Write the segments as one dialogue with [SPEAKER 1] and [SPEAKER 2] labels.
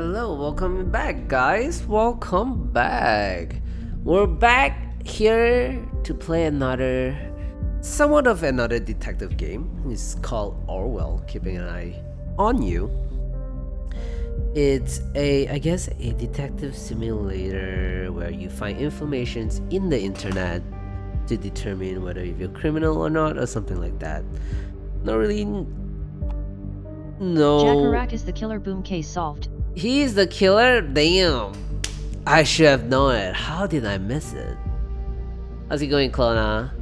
[SPEAKER 1] Hello, welcome back, guys. Welcome back. We're back here to play somewhat of another detective game. It's called Orwell, keeping an eye on you. It's I guess, a detective simulator where you find information in the internet to determine whether you're a criminal or not, or something like that. Not really. No.
[SPEAKER 2] Jackarak is the killer. Boom, case solved.
[SPEAKER 1] He's the killer? Damn. I should have known it. How did I miss it? How's it going, Clona?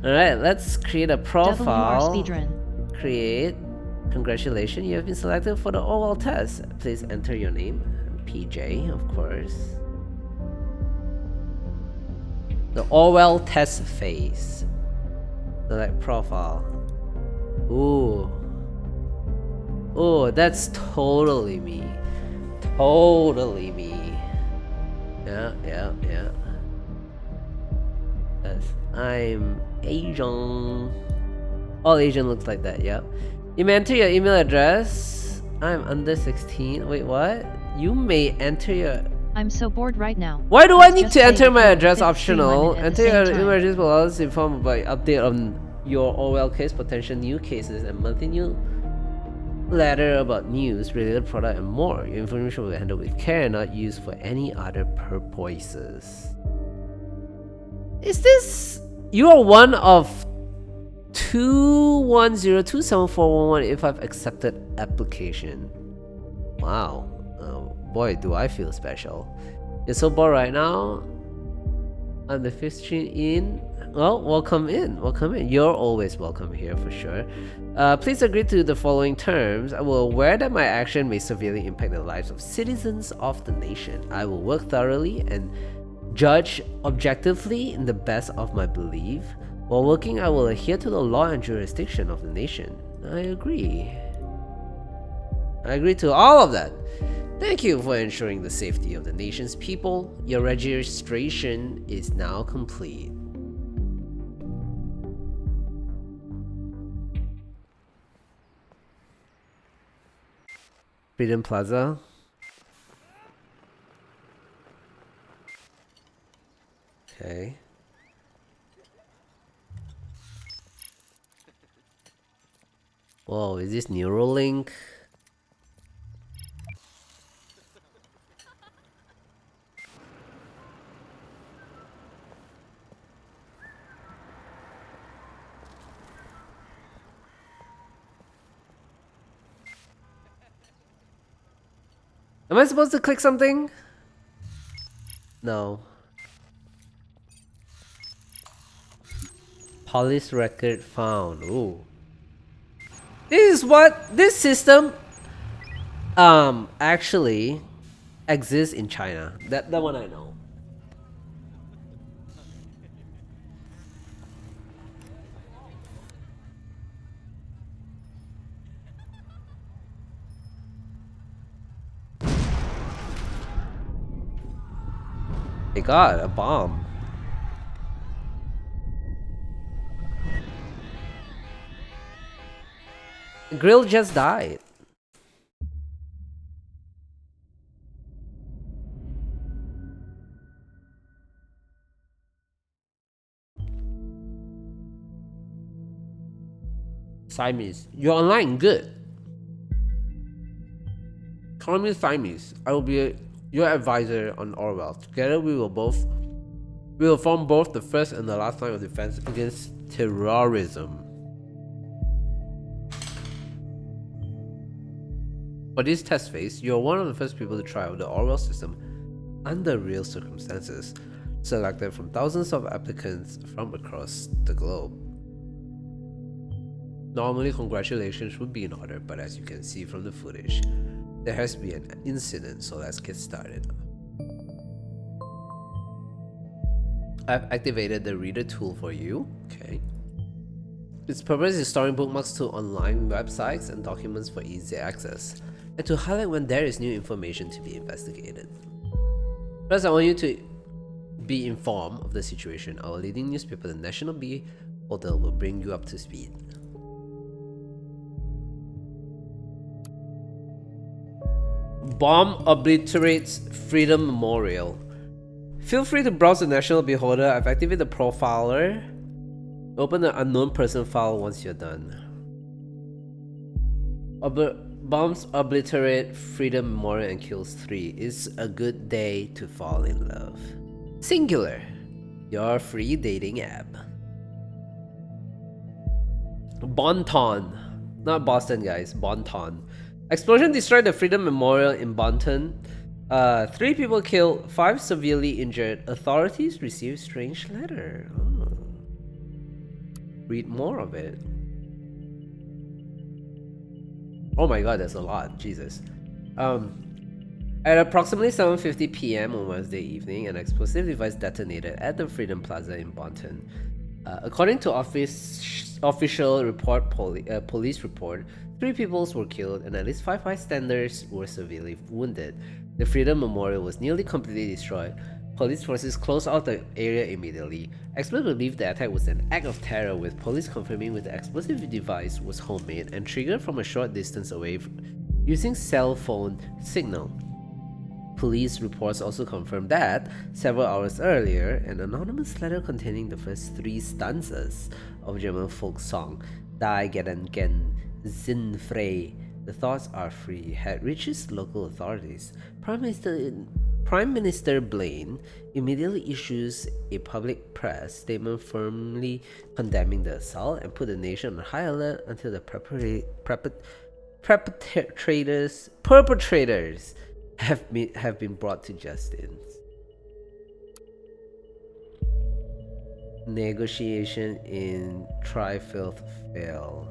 [SPEAKER 1] Alright, let's create a profile.
[SPEAKER 2] WR speedrun.
[SPEAKER 1] Create. Congratulations, you have been selected for the Orwell test. Please enter your name. PJ, of course. The Orwell test phase. Select profile. Ooh. Oh, that's totally me. Totally me. Yeah. Yes, I'm Asian. All Asian looks like that, yep. You may enter your email address. I'm under 16. Wait, what? You may enter your...
[SPEAKER 2] I'm so bored right now.
[SPEAKER 1] Why do I
[SPEAKER 2] Let's
[SPEAKER 1] need
[SPEAKER 2] just
[SPEAKER 1] to
[SPEAKER 2] say
[SPEAKER 1] enter
[SPEAKER 2] the
[SPEAKER 1] my
[SPEAKER 2] code
[SPEAKER 1] address
[SPEAKER 2] fit
[SPEAKER 1] optional?
[SPEAKER 2] streamline at
[SPEAKER 1] Enter
[SPEAKER 2] the
[SPEAKER 1] your
[SPEAKER 2] same
[SPEAKER 1] email
[SPEAKER 2] time.
[SPEAKER 1] address will allow us to inform about update on your Orwell case, potential new cases, and monthly newsletter about news, related product, and more. Your information will be handled with care and not used for any other purposes. Is this... You are one of 2102741 if I've accepted application. Wow. Boy, do I feel special. You're so bored right now. I'm the 15 in. Well, welcome in. Welcome in. You're always welcome here for sure. Please agree to the following terms. I will aware that my action may severely impact the lives of citizens of the nation. I will work thoroughly and judge objectively in the best of my belief. While working, I will adhere to the law and jurisdiction of the nation. I agree. I agree to all of that. Thank you for ensuring the safety of the nation's people. Your registration is now complete. Freedom Plaza. Okay. Whoa, is this Neuralink? Am I supposed to click something? No. Police record found. Ooh. This is what this system actually exists in China. That one I know. My God, a bomb. The grill just died. Siamese. You're online, good. Call me Siamese. I will be your advisor on Orwell. Together we will form both the first and the last line of defense against terrorism. For this test phase, you are one of the first people to try out the Orwell system under real circumstances, selected from thousands of applicants from across the globe. Normally, congratulations would be in order, but as you can see from the footage, there has been an incident, so let's get started. I've activated the reader tool for you. Okay. Its purpose is storing bookmarks to online websites and documents for easy access, and to highlight when there is new information to be investigated. First, I want you to be informed of the situation. Our leading newspaper, the National Bee Hotel, will bring you up to speed. Bomb obliterates Freedom Memorial. Feel free to browse the National Beholder. I've activated the profiler. Open the unknown person file once you're done. Bombs obliterate Freedom Memorial and kills 3. It's a good day to fall in love. Singular. Your free dating app. Bonton. Not Boston, guys. Bonton. Explosion destroyed the Freedom Memorial in Bonton. 3 people killed, 5 severely injured. Authorities received strange letter. Oh. Read more of it. Oh my god, that's a lot. Jesus. At approximately 7:50 p.m. on Wednesday evening, an explosive device detonated at the Freedom Plaza in Bonton. According to official report, police report, 3 people were killed and at least 5 bystanders were severely wounded. The Freedom Memorial was nearly completely destroyed. Police forces closed out the area immediately. Experts believe the attack was an act of terror, with police confirming that the explosive device was homemade and triggered from a short distance away using cell phone signal. Police reports also confirmed that, several hours earlier, an anonymous letter containing the first 3 stanzas of German folk song Die Gedanken sind frei, the thoughts are free, had reached local authorities. Prime Minister Blaine immediately issues a public press statement firmly condemning the assault and put the nation on high alert until the perpetrators have been brought to justice. Negotiation in Tri-Filth fail.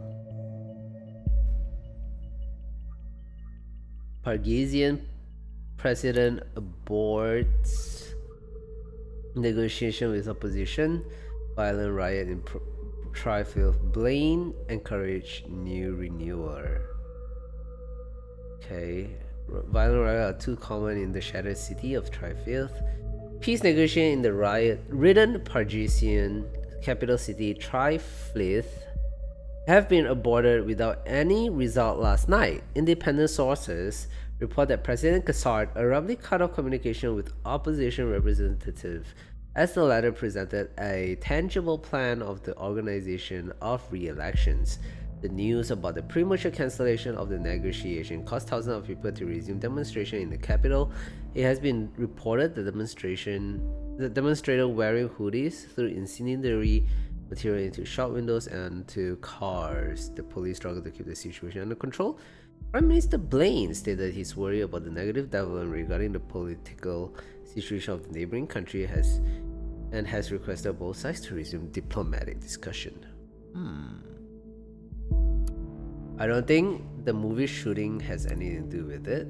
[SPEAKER 1] Pargesian president aborts negotiation with opposition. Violent riot in Tri-Filth. Blaine encouraged new renewal. Okay. Violent riots are too common in the shattered city of Tri-Filth. Peace negotiations in the riot-ridden Pargesian capital city Tri-Filth have been aborted without any result last night. Independent sources report that President Kassard abruptly cut off communication with opposition representatives as the latter presented a tangible plan of the organization of re-elections. The news about the premature cancellation of the negotiation caused thousands of people to resume demonstration in the capital. It has been reported the demonstrator wearing hoodies threw incendiary material into shop windows and to cars. The police struggled to keep the situation under control. Prime Minister Blaine stated he's worried about the negative development regarding the political situation of the neighboring country has requested both sides to resume diplomatic discussion. I don't think the movie shooting has anything to do with it.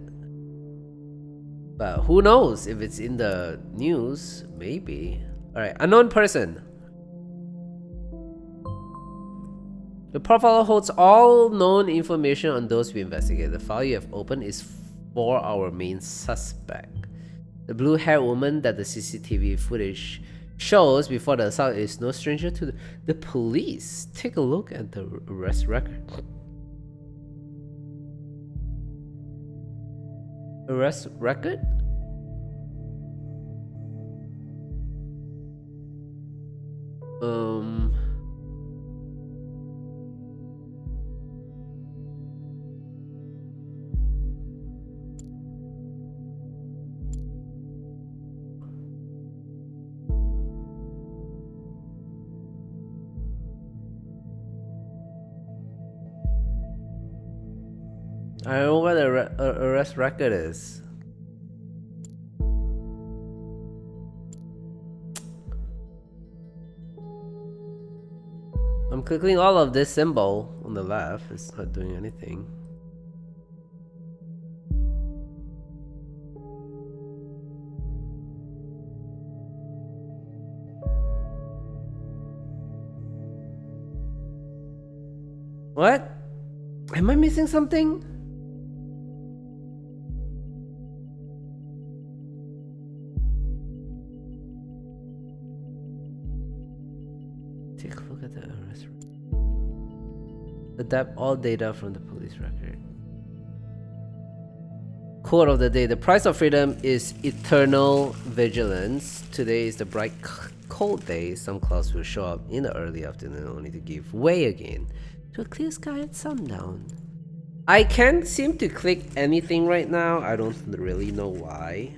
[SPEAKER 1] But who knows? If it's in the news, maybe. Alright, unknown person. The profiler holds all known information on those we investigate. The file you have opened is for our main suspect. The blue-haired woman that the CCTV footage shows before the assault is no stranger to the police. Take a look at the arrest record. Arrest record? I don't know where the arrest record is. I'm clicking all of this symbol on the left. It's not doing anything. What? Am I missing something? Take a look at the arrest record. Adapt all data from the police record. Quote of the day: the price of freedom is eternal vigilance. Today is the bright, cold day. Some clouds will show up in the early afternoon, only to give way again to a clear sky at sundown. I can't seem to click anything right now. I don't really know why.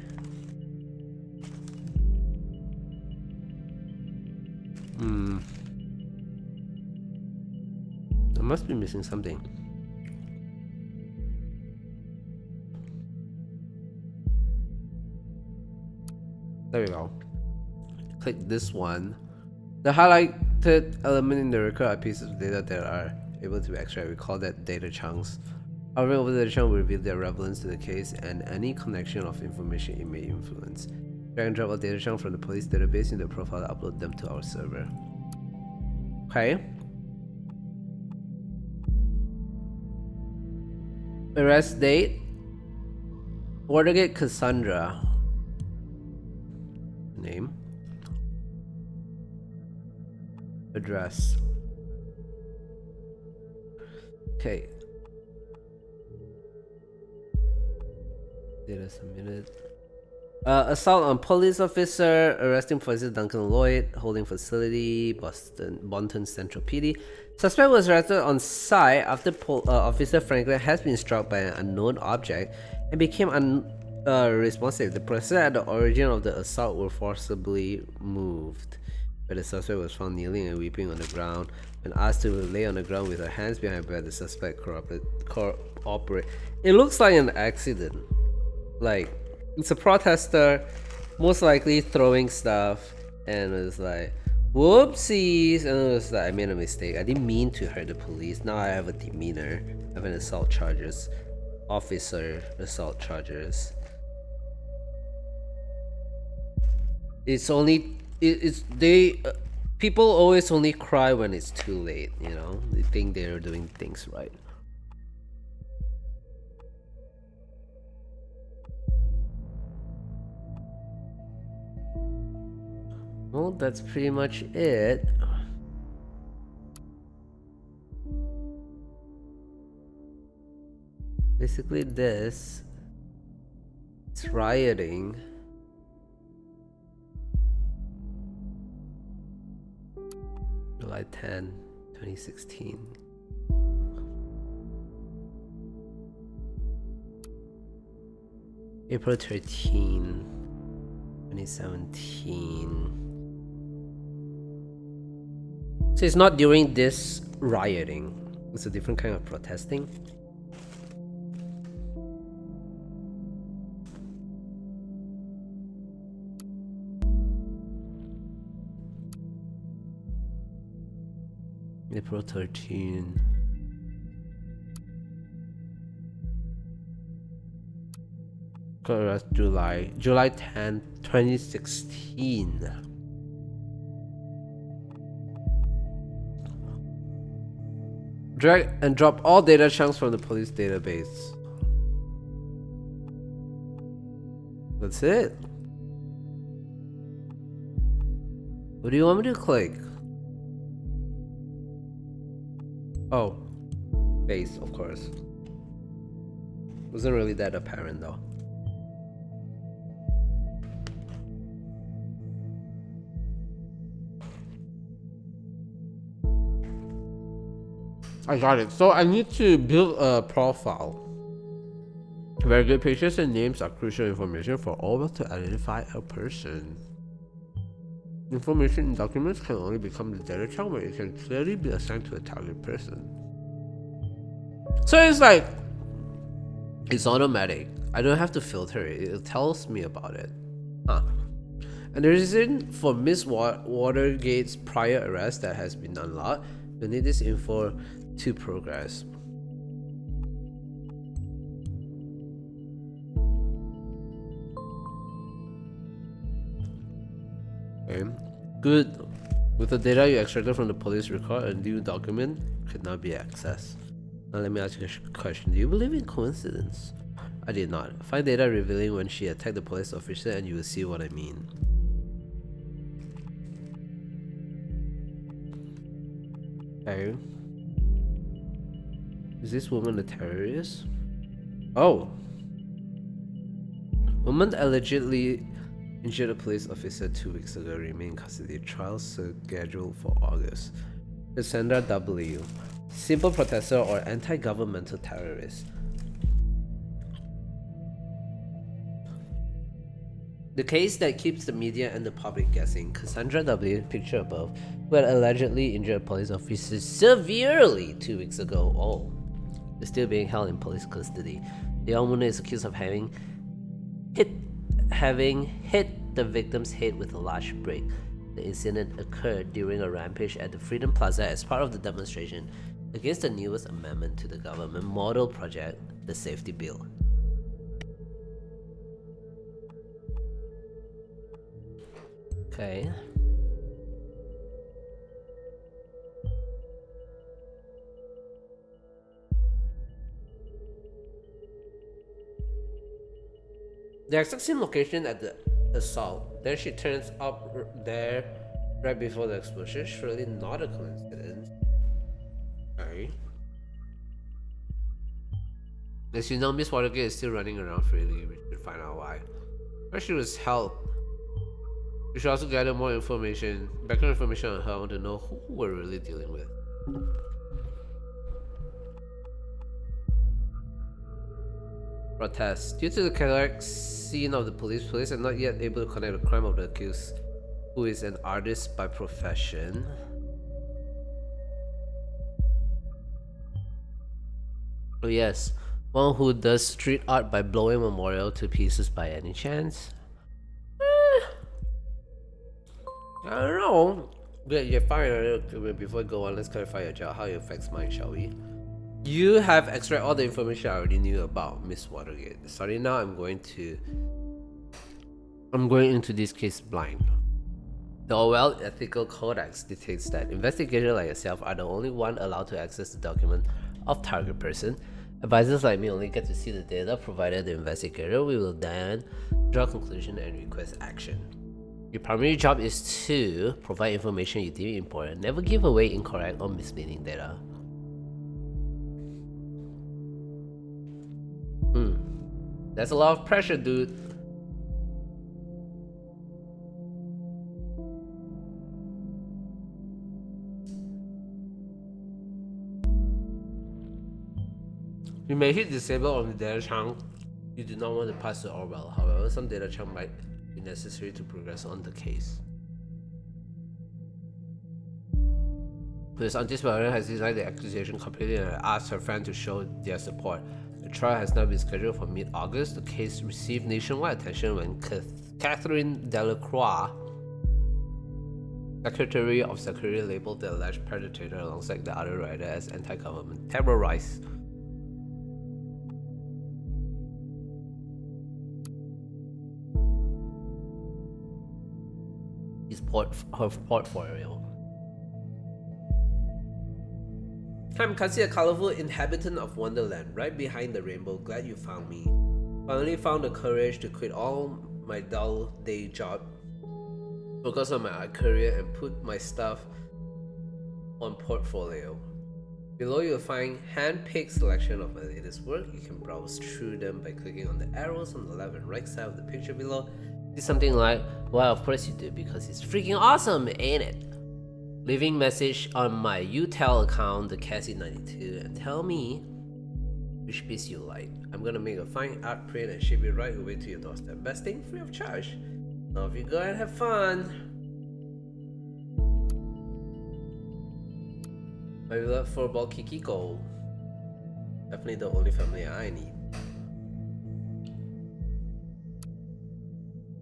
[SPEAKER 1] I must be missing something. There we go. Click this one. The highlighted element in the record are pieces of data that are able to be extracted. We call that data chunks. However, over the data chunk will reveal their relevance to the case and any connection of information it may influence. Drag and drop a data chunk from the police database into the profile and upload them to our server. Okay. Arrest date: Watergate Cassandra. Name. Address. Okay. Data submitted. Assault on police officer, arresting Officer Duncan Lloyd, holding facility, Bonton Central PD. Suspect was arrested on site after Officer Franklin has been struck by an unknown object and became unresponsive. The procedure at the origin of the assault were forcibly moved, where the suspect was found kneeling and weeping on the ground. When asked to lay on the ground with her hands behind her back, the suspect cooperated. It looks like an accident. Like, it's a protester, most likely throwing stuff, and it was like, whoopsies, and it was like, I made a mistake. I didn't mean to hurt the police. Now I have a demeanor. I have an assault charges, officer assault charges. It's only, people always only cry when it's too late, you know? They think they're doing things right. Well, that's pretty much it. Basically this. It's rioting. July 10, 2016. April 13, 2017. So it's not during this rioting. It's a different kind of protesting. April 13. Correct, July 10, 2016. Drag and drop all data chunks from the police database. That's it. What do you want me to click? Oh, base, of course. Wasn't really that apparent though. I got it. So I need to build a profile. Very good. Pictures and names are crucial information for Orwell to identify a person. Information in documents can only become the data chunk where it can clearly be assigned to a target person. So it's like, it's automatic. I don't have to filter it. It tells me about it. Huh. And the reason for Miss Watergate's prior arrest that has been unlocked. We need this info to progress. Okay. Good. With the data you extracted from the police record, a new document could not be accessed. Now let me ask you a question. Do you believe in coincidence? I did not. Find data revealing when she attacked the police officer and you will see what I mean. Okay. Is this woman a terrorist? Oh. Woman allegedly injured a police officer 2 weeks ago remain in custody. Trial scheduled for August. Cassandra W. Simple protester or anti-governmental terrorist. The case that keeps the media and the public guessing. Cassandra W., picture above, who had allegedly injured a police officer severely 2 weeks ago. Oh, is still being held in police custody. The young woman is accused of having hit the victim's head with a large brick. The incident occurred during a rampage at the Freedom Plaza as part of the demonstration against the newest amendment to the government model project, the Safety Bill. Okay. The exact same location at the assault. Then she turns up there right before the explosion. Surely not a coincidence. Okay. As you know, Miss Watergate is still running around freely. We should find out why. Where she was held. We should also gather more information, background information on her. I want to know who we're really dealing with. Protest. Due to the chaotic scene of the police are not yet able to connect the crime of the accused, who is an artist by profession. Oh yes, one who does street art by blowing memorial to pieces by any chance? I don't know. But you're fine. Before we go on, let's clarify your job, how it affects mine, shall we? You have extracted all the information I already knew about Miss Watergate. Starting now, I'm going into this case blind. The Orwell Ethical Codex dictates that investigators like yourself are the only one allowed to access the document of target person. Advisors like me only get to see the data provided the investigator. We will then draw conclusion and request action. Your primary job is to provide information you deem important. Never give away incorrect or misleading data. That's a lot of pressure, dude. You may hit disable on the data chunk. You do not want to pass to Orwell. However, some data chunk might be necessary to progress on the case. Police anticipator has denied the accusation completely and asked her friend to show their support. The trial has now been scheduled for mid-August. The case received nationwide attention when Catherine Delacroix, Secretary of Security, labeled the alleged perpetrator alongside the other rider as anti-government terrorists. Her portfolio. I'm considered a colorful inhabitant of Wonderland, right behind the rainbow. Glad you found me. Finally found the courage to quit all my dull day job, focus on my art career, and put my stuff on portfolio. Below you'll find hand-picked selection of my latest work. You can browse through them by clicking on the arrows on the left and right side of the picture below. See something like, well, of course you do, because it's freaking awesome, ain't it? Leaving message on my UTEL account, the Cassie92, and tell me which piece you like. I'm gonna make a fine art print and ship it right away to your doorstep. Best thing, free of charge. Now if you go and have fun. My beloved furball Kikiko. Definitely the only family I need.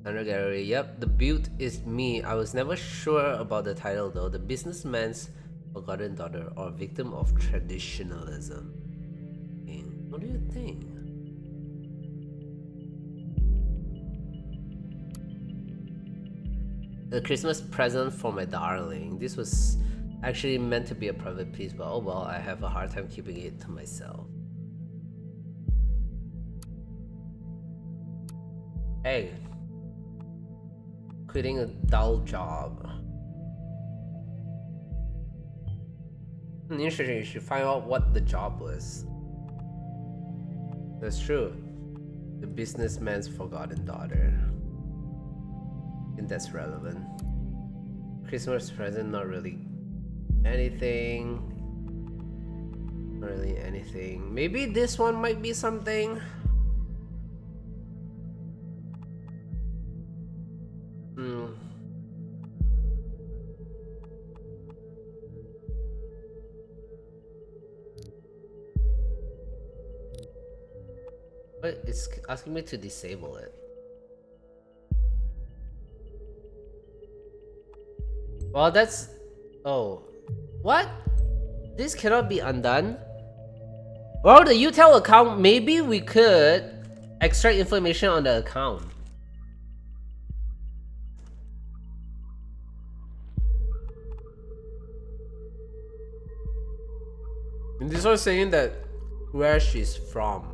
[SPEAKER 1] Under gallery, yep, the butte is me. I was never sure about the title though. The businessman's forgotten daughter or victim of traditionalism. What do you think? The Christmas present for my darling. This was actually meant to be a private piece, but oh well, I have a hard time keeping it to myself. Hey. Quitting a dull job. Interesting, you should find out what the job was. That's true. The businessman's forgotten daughter. I think that's relevant. Christmas present, not really anything. Not really anything. Maybe this one might be something. Hmm. But it's asking me to disable it. Well, that's... Oh. What? This cannot be undone? Well, the util account, maybe we could extract information on the account. And this one's saying that where she's from.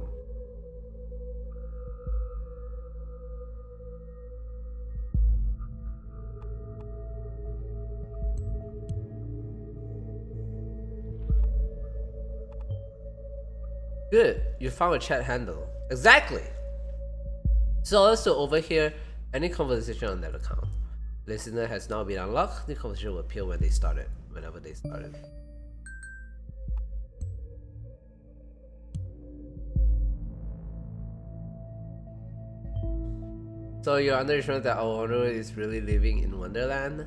[SPEAKER 1] Good, you found a chat handle. Exactly. So also over here, any conversation on that account. Listener has now been unlocked. The conversation will appear when they started, whenever they started. So you're under the impression that our owner is really living in Wonderland?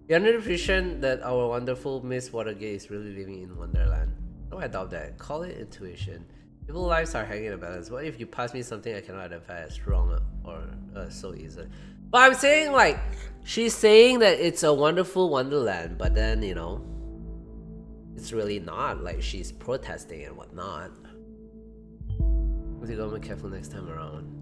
[SPEAKER 1] You're under the impression that our wonderful Miss Watergate is really living in Wonderland? No, I doubt that. Call it intuition. People's lives are hanging in a balance. What if you pass me something I cannot identify as wrong or so easily? But I'm saying, like, she's saying that it's a wonderful Wonderland, but then, you know, it's really not. Like, she's protesting and whatnot. You gotta be careful next time around.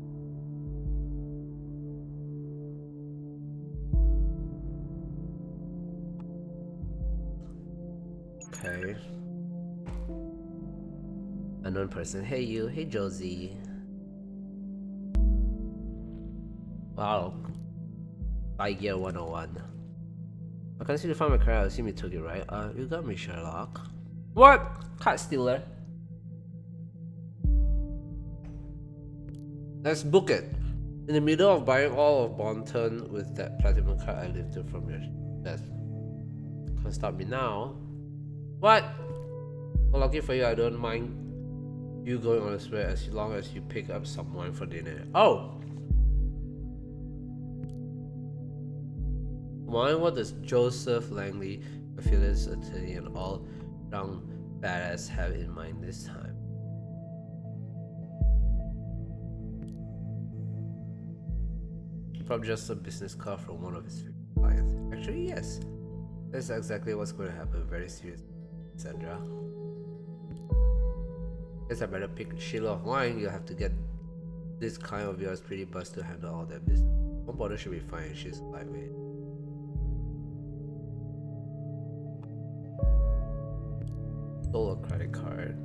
[SPEAKER 1] Okay. Unknown person. Hey you. Hey Josie. Wow. 5-year 101. I can see you found my card. I assume you took it, right? You got me, Sherlock. What? Card stealer. Let's book it. In the middle of buying all of Bonton with that platinum card I lifted from your desk. Can't stop me now. What? Well, lucky for you, I don't mind you going on a swear as long as you pick up some wine for dinner. Oh! Wine, what does Joseph Langley, a fearless attorney and all-round badass, have in mind this time? Probably just a business card from one of his clients. Actually, yes. That's exactly what's going to happen. Very serious, Sandra. Guess I better pick Sheila of wine. You'll have to get this client of yours pretty buzzed to handle all that business. One bottle should be fine. She's lightweight. Stole a credit card.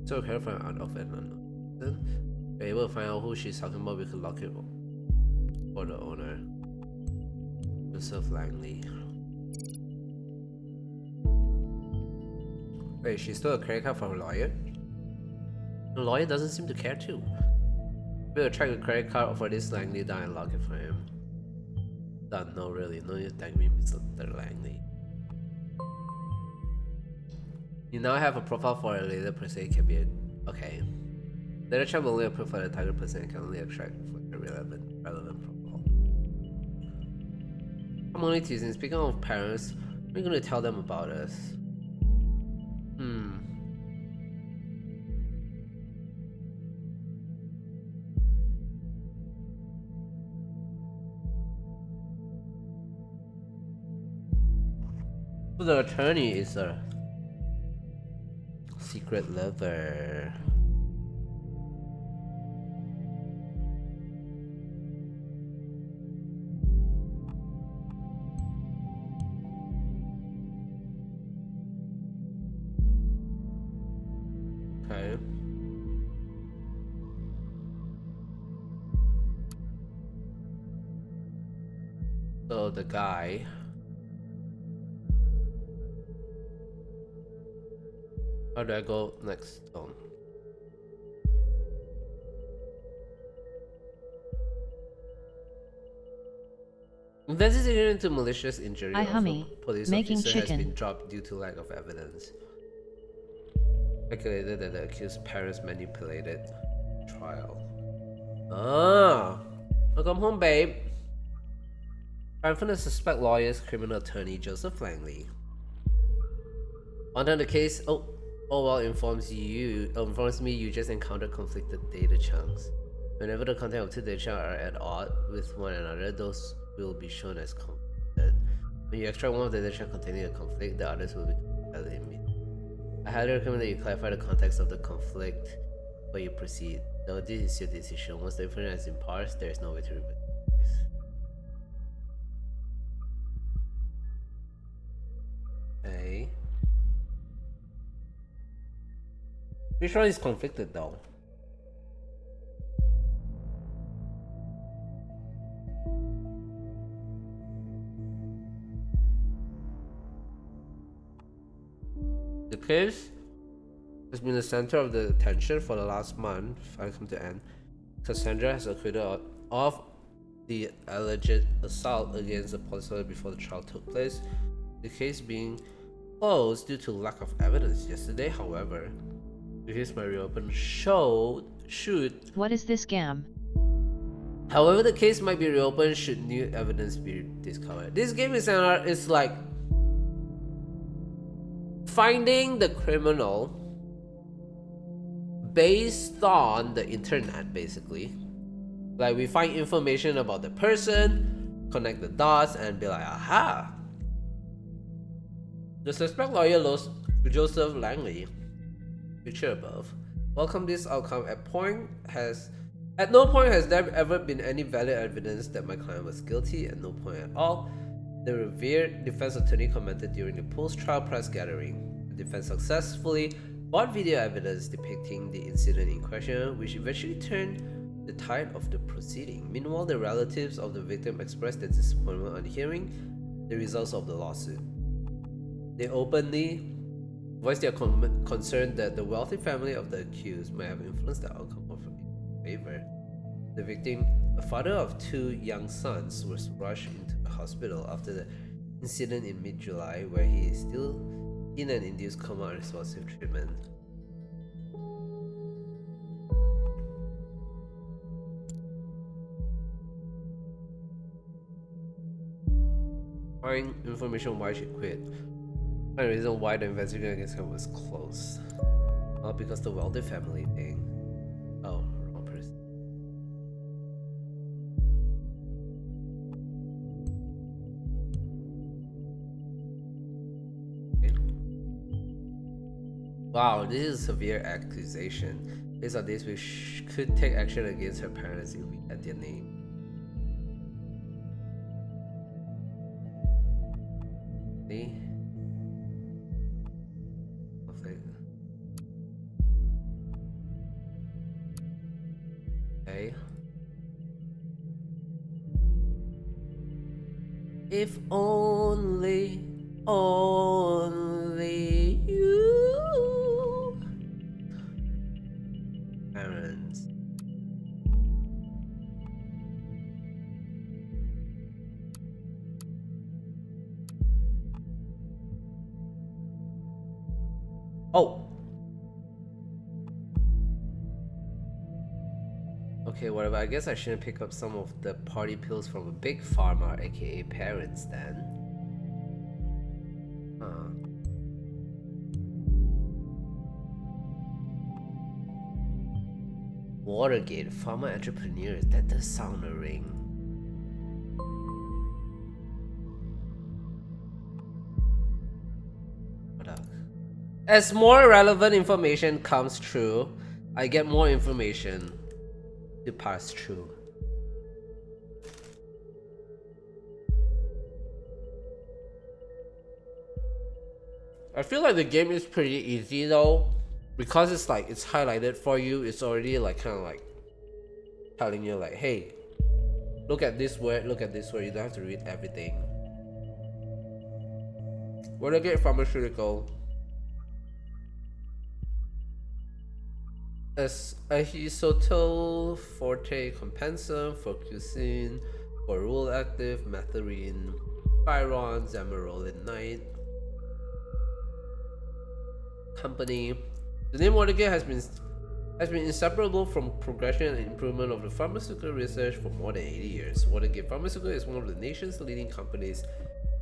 [SPEAKER 1] So careful find out of it. You're able to find out who she's talking about. We could lock it for the owner. Joseph Langley. Wait, she stole a credit card from a lawyer? The lawyer doesn't seem to care too. We'll track a credit card for this Langley down and lock it for him. Done. No, really. No need to thank me, Mr. Langley. You now have a profile for a later person. It can be okay. Later check will only approve for the target person and can only extract for the relevant profile. I'm only teasing. Speaking of parents, we're going to tell them about us. So the attorney is a secret lover. Okay. So the guy. How do I go next? Oh. Investigation into malicious injury
[SPEAKER 2] Hi,
[SPEAKER 1] of a
[SPEAKER 2] Hummy.
[SPEAKER 1] police
[SPEAKER 2] Making
[SPEAKER 1] officer has been
[SPEAKER 2] chicken.
[SPEAKER 1] dropped due to lack of evidence. Speculated that the accused parents manipulated trial. Ah, welcome home, babe. I'm from the suspect lawyer's criminal attorney Joseph Langley. On the case, Orwell informs me you just encountered conflicted data chunks. Whenever the content of two data chunks are at odds with one another, those will be shown as conflicted. When you extract one of the data chunks containing a conflict, the others will be eliminated. I highly recommend that you clarify the context of the conflict before you proceed. Though this is your decision. Once the information has been parsed, there is no way to reverse this. Okay. Which one is conflicted though? The case has been the center of the attention for the last month. I come to end. Cassandra has acquitted of the alleged assault against the police officer before the trial took place. The case being closed due to lack of evidence yesterday, however. The case might reopen should.
[SPEAKER 2] What is this scam?
[SPEAKER 1] However, the case might be reopened should new evidence be discovered. This game is like finding the criminal based on the internet, basically. Like we find information about the person, connect the dots, and be like, aha. The suspect lawyer Joseph Langley, picture above, welcomed this outcome. At no point has there ever been any valid evidence that my client was guilty. At no point at all. The revered defense attorney commented during the post-trial press gathering. The defense successfully bought video evidence depicting the incident in question, which eventually turned the tide of the proceeding. Meanwhile, the relatives of the victim expressed their disappointment on hearing the results of the lawsuit. They openly voiced their concern that the wealthy family of the accused might have influenced the outcome of favor. The victim, a father of two young sons, was rushed into the hospital after the incident in mid-July, where he is still in an induced coma unresponsive treatment. Find information why she quit. Find the reason why the investigation against her was closed. Not because the wealthy family thing. Oh, wrong person. Okay. Wow, this is a severe accusation. Based on this, we could take action against her parents if we had their name. See? Okay. If only you. Parents. Oh. Okay, whatever. I guess I shouldn't pick up some of the party pills from a big pharma, aka parents, then. Watergate, pharma entrepreneurs. That does sound a ring. What else? As more relevant information comes through, I get more information to pass through. I feel like the game is pretty easy though, because it's like it's highlighted for you. It's already like kind of like telling you like, hey, look at this word, look at this word. You don't have to read everything. Watergate Pharmaceutical. as Ahisotol, Forte Compensum, Focusine, Borul Active, Metherine, Chiron, Zamerolinite Company. The name Watergate has been inseparable from progression and improvement of the pharmaceutical research for more than 80 years. Watergate Pharmaceutical is one of the nation's leading companies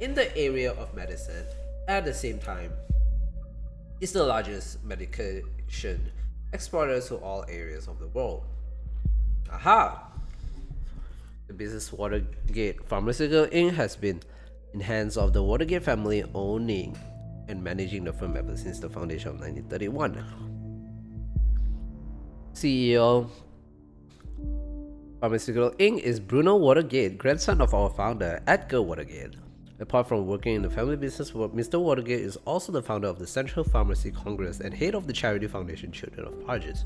[SPEAKER 1] in the area of medicine. At the same time, it's the largest medication exporter to all areas of the world. Aha! The business Watergate Pharmaceutical Inc. has been in hands of the Watergate family, owning and managing the firm ever since the foundation of 1931. CEO Pharmaceutical Inc. is Bruno Watergate, grandson of our founder, Edgar Watergate. Apart from working in the family business, Mr. Watergate is also the founder of the Central Pharmacy Congress and head of the charity foundation Children of Parges.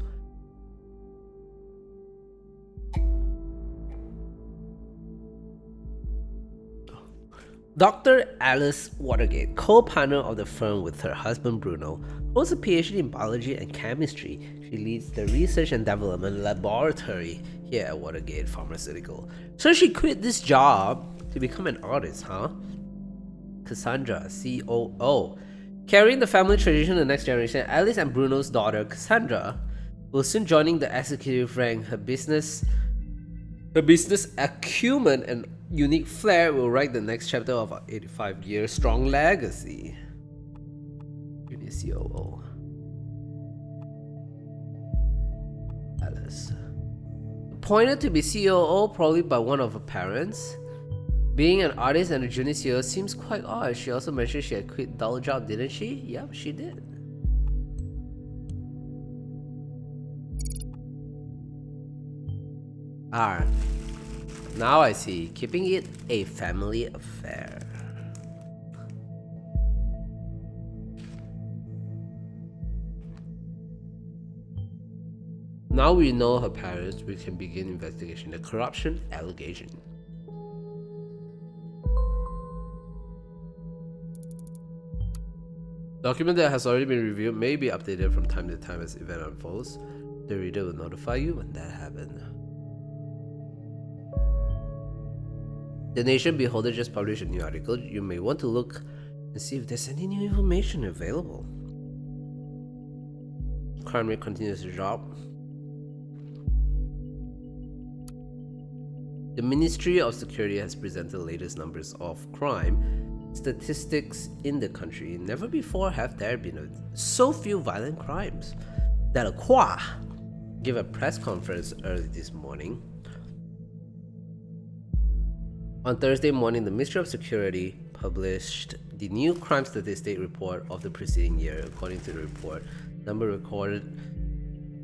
[SPEAKER 1] Dr. Alice Watergate, co-partner of the firm with her husband Bruno, holds a PhD in biology and chemistry. She leads the research and development laboratory here at Watergate Pharmaceutical. So she quit this job to become an artist, huh? Cassandra, COO. Carrying the family tradition to the next generation, Alice and Bruno's daughter, Cassandra, will soon joining the executive rank. Her business acumen and unique flair will write the next chapter of our 85-year strong legacy. Junior COO. Alice. Appointed to be COO probably by one of her parents. Being an artist and a junior CEO seems quite odd. She also mentioned she had quit dull job, didn't she? Yep, she did. Alright. Now I see. Keeping it a family affair. Now we know her parents, we can begin investigation. The corruption allegation. Document that has already been reviewed may be updated from time to time as event unfolds. The reader will notify you when that happens. The Nation Beholder just published a new article. You may want to look and see if there's any new information available. Crime rate continues to drop. The Ministry of Security has presented the latest numbers of crime statistics in the country. Never before have there been so few violent crimes. Delacroix gave a press conference early this morning. On Thursday morning, the Ministry of Security published the new crime statistic report of the preceding year. According to the report, number recorded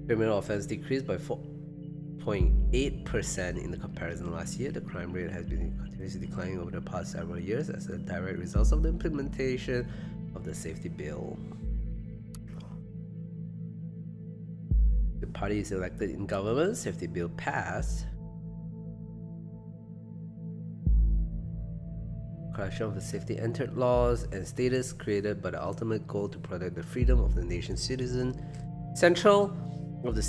[SPEAKER 1] criminal offense decreased by 4.8% in the comparison last year. The crime rate has been continuously declining over the past several years as a direct result of the implementation of the safety bill. The party is elected in government, safety bill passed. Correction of the safety entered laws and status created by the ultimate goal to protect the freedom of the nation's citizen. Central of the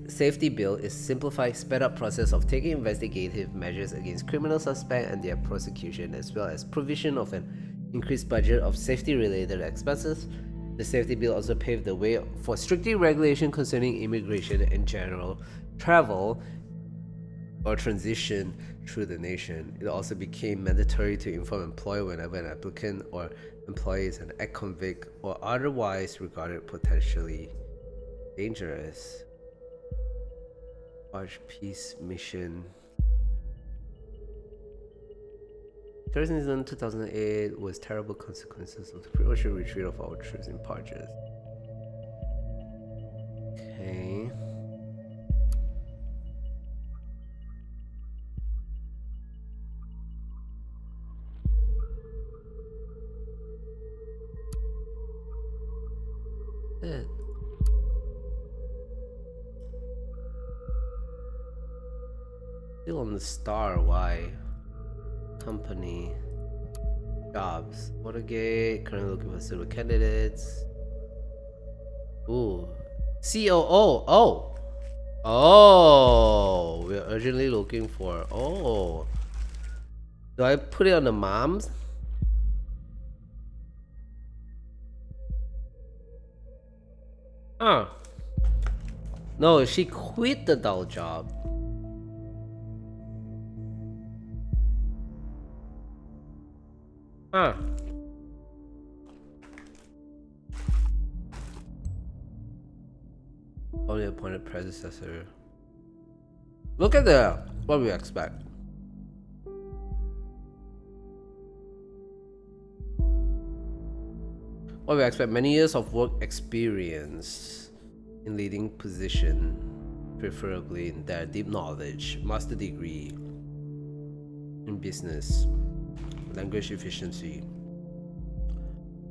[SPEAKER 1] safety bill is simplified, sped up process of taking investigative measures against criminal suspects and their prosecution, as well as provision of an increased budget of safety-related expenses. The safety bill also paved the way for stricter regulation concerning immigration and general travel or transition through the nation. It also became mandatory to inform employer whenever an applicant or employee is an ex-convict or otherwise regarded potentially dangerous. Large peace mission. Terrorism in 2008 was terrible consequences of the premature retreat of our troops in Parges. Okay. It. Still on the star, why? Company. Jobs. Watergate, currently looking for suitable candidates. Ooh, COO. Oh. Oh. We're urgently looking for. Oh. Do I put it on the moms? Huh. No, she quit the dull job. Huh. Only appointed predecessor. Look at the what we expect. What we expect: many years of work experience in leading position, preferably in their deep knowledge, master degree in business, language efficiency.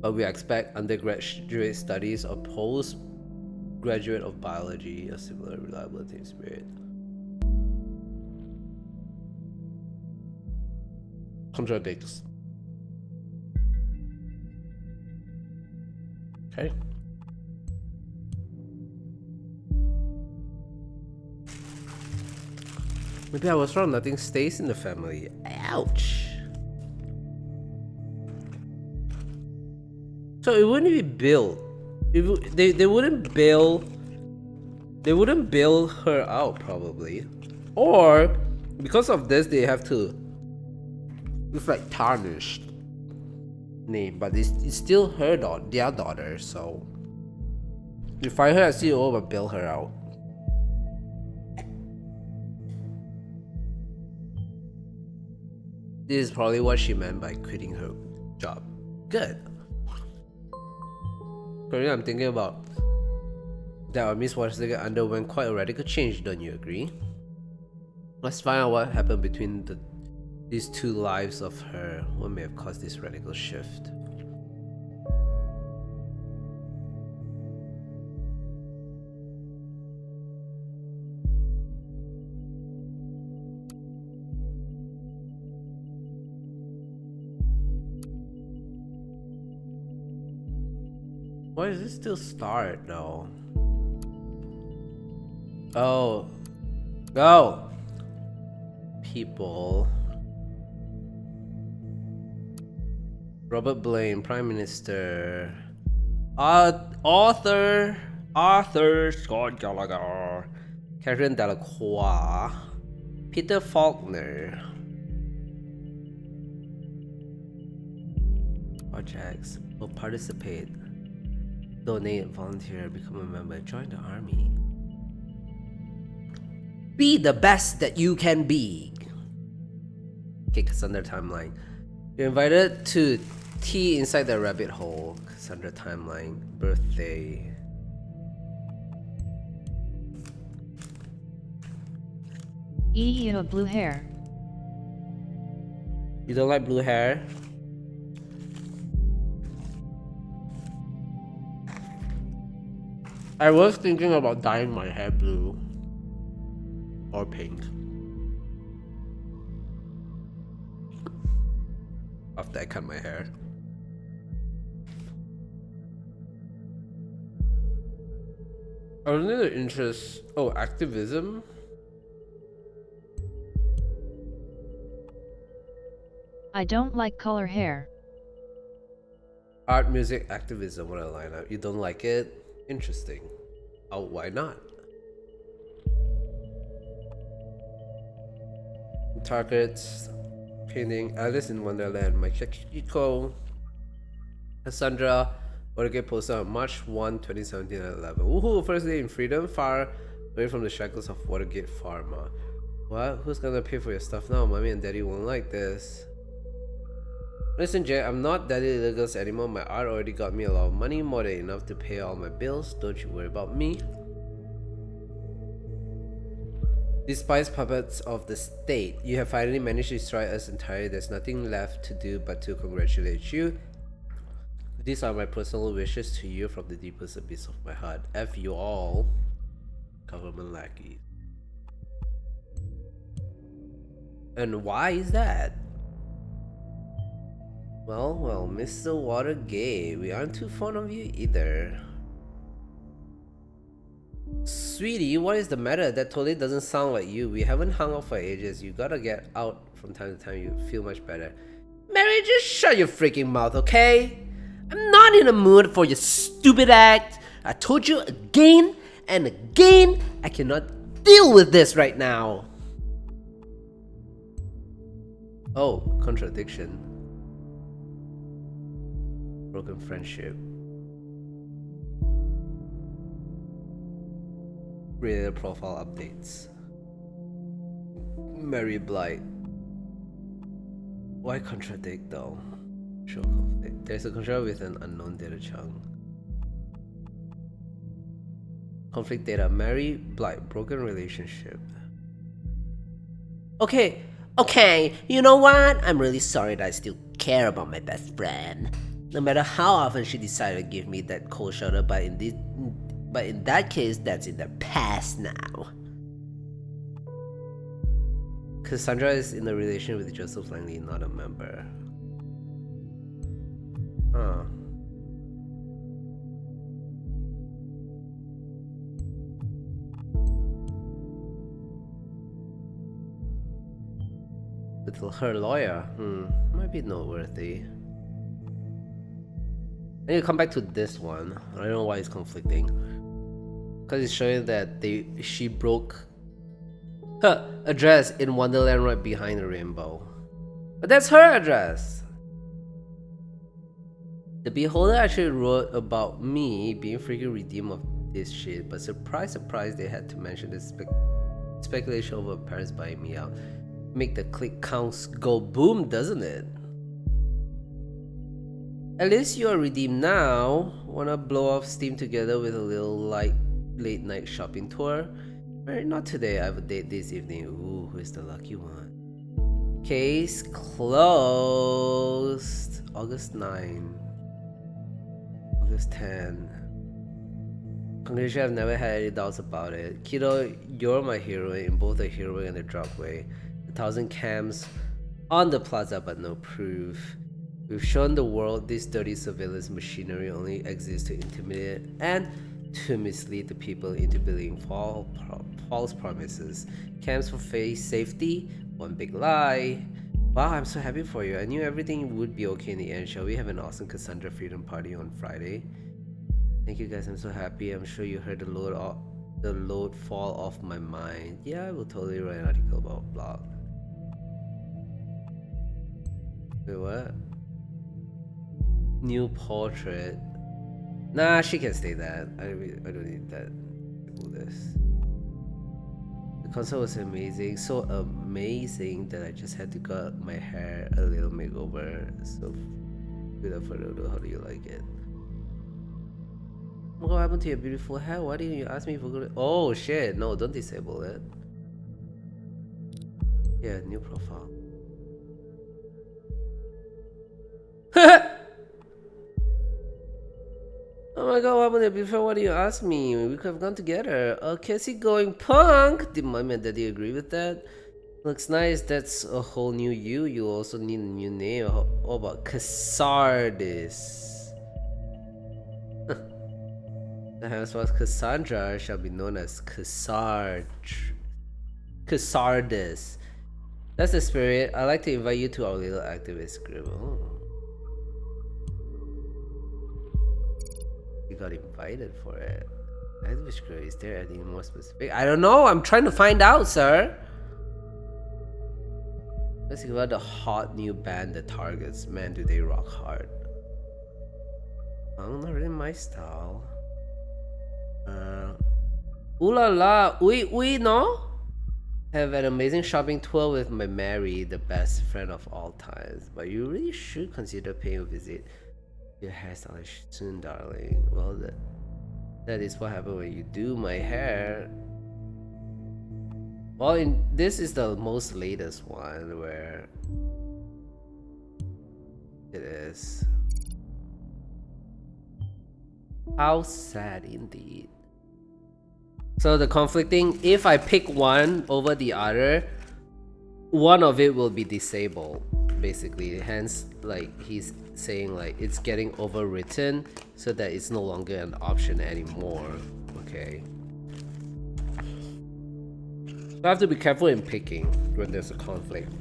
[SPEAKER 1] But we expect undergraduate studies or postgraduate of biology, a similar reliability and spirit. Contradicts. Okay. Maybe I was wrong. Nothing stays in the family. Ouch. So it wouldn't be built. They wouldn't bail. They wouldn't bail her out probably, or because of this they have to. It's like tarnished name, but it's still her daughter, their daughter. So you fire her as CEO, but bail her out. This is probably what she meant by quitting her job. Good. Currently, I'm thinking about that Miss Schwarzenegger underwent quite a radical change, don't you agree? Let's find out what happened between these two lives of her. What may have caused this radical shift? Why does it still start though? Oh. Go! People. Robert Blaine, Prime Minister. Arthur Scott Gallagher. Catherine Delacroix. Peter Faulkner. Projects. Will participate. Donate, volunteer, become a member, join the army. Be the best that you can be. Okay, Cassandra timeline. You're invited to tea inside the rabbit hole. Cassandra timeline. Birthday.
[SPEAKER 2] You have blue hair.
[SPEAKER 1] You don't like blue hair? I was thinking about dyeing my hair blue or pink after I cut my hair. I was in the interest. Oh, activism.
[SPEAKER 2] I don't like color hair.
[SPEAKER 1] Art, music, activism. What a lineup. You don't like it? Interesting. Oh, why not? Targets, painting, Alice in Wonderland, Mike Chico, Cassandra, Watergate poster on March 1, 2017 at 11. Woohoo, first day in freedom, far away from the shackles of Watergate Pharma. What? Who's gonna pay for your stuff now? Mommy and daddy won't like this. Listen, Jay, I'm not daddy illegals anymore. My art already got me a lot of money, more than enough to pay all my bills. Don't you worry about me. Despite puppets of the state, you have finally managed to destroy us entirely. There's nothing left to do but to congratulate you. These are my personal wishes to you from the deepest abyss of my heart. F you all, government lackeys. And why is that? Well, Mr. Watergate, we aren't too fond of you either. Sweetie, what is the matter? That totally doesn't sound like you. We haven't hung out for ages. You gotta get out from time to time. You feel much better. Mary, just shut your freaking mouth, okay? I'm not in a mood for your stupid act. I told you again and again, I cannot deal with this right now. Oh, contradiction. Broken friendship. Related profile updates. Mary Blight. Why contradict though? Show conflict. There's a contract with an unknown data chunk. Conflict data. Mary Blight. Broken relationship. Okay, you know what? I'm really sorry that I still care about my best friend. No matter how often she decided to give me that cold shoulder, but in that case, that's in the past now. Cassandra is in a relation with Joseph Langley, not a member. Huh. With her lawyer, might be noteworthy. I need to come back to this one. I don't know why it's conflicting. Because it's showing that she broke her address in Wonderland right behind the rainbow. But that's her address. The Beholder actually wrote about me being freaking redeemed of this shit, but surprise, they had to mention this speculation over parents buying me out. Make the click counts go boom, doesn't it? At least you are redeemed now. Wanna blow off steam together with a little late night shopping tour? Not today, I have a date this evening. Ooh, who is the lucky one? Case closed. August 9. August 10. Congratulations, I've never had any doubts about it. Kiddo, you're my hero in both the heroic and the drug way. 1,000 cams on the plaza, but no proof. We've shown the world this dirty surveillance machinery only exists to intimidate and to mislead the people into believing false promises. Cams for face safety, one big lie. Wow, I'm so happy for you. I knew everything would be okay in the end. Shall we have an awesome Cassandra Freedom Party on Friday? Thank you guys, I'm so happy. I'm sure you heard the load fall off my mind. Yeah, I will totally write an article about blog. Wait, what? New portrait. Nah, she can stay that. I don't need that. Do this. The concert was amazing. So amazing that I just had to cut my hair a little makeover. So without further ado, how do you like it? What happened to your beautiful hair? Why didn't you ask me for good? Oh shit, no, don't disable it. Yeah, new profile. Oh my god, what happened to your beautiful? Why did you ask me? We could have gone together. Cassie going punk! Did Mommy and Daddy agree with that? Looks nice, that's a whole new you. You also need a new name. How about Cassardis? The henceforth Cassandra shall be known as Cassardis. That's the spirit. I'd like to invite you to our little activist group. Oh. You got invited for it. Activist group, is there anything more specific? I don't know. I'm trying to find out, sir. Let's think about the hot new band, The Targets. Man, do they rock hard. Oh, not really my style. Ooh la la, oui, no? Have an amazing shopping tour with my Mary, the best friend of all times. But you really should consider paying a visit to your hairstylist soon, darling. Well, that is what happens when you do my hair. Well, this is the most latest one where it is. How sad indeed. So the conflicting, if I pick one over the other, one of it will be disabled, basically. Hence, like, he's saying like it's getting overwritten so that it's no longer an option anymore. Okay. I have to be careful in picking when there's a conflict.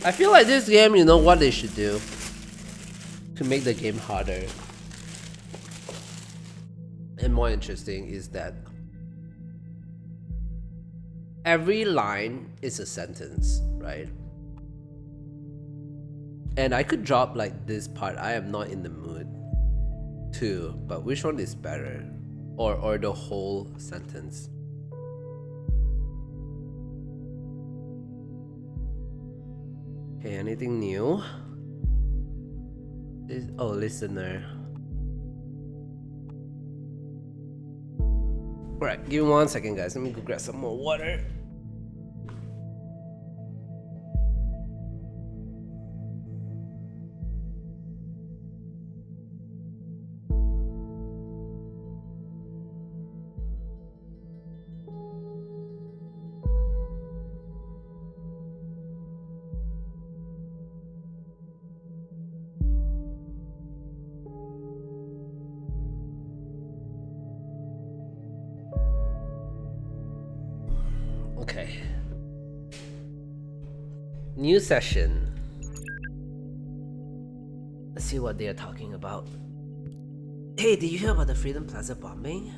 [SPEAKER 1] I feel like this game, you know what they should do to make the game harder and more interesting is that every line is a sentence, right? And I could drop like this part, I am not in the mood too, but which one is better? Or the whole sentence? Okay, anything new? Oh, listener. Alright, give me 1 second, guys. Let me go grab some more water. Okay. New session. Let's see what they are talking about. Hey, did you hear about the Freedom Plaza bombing?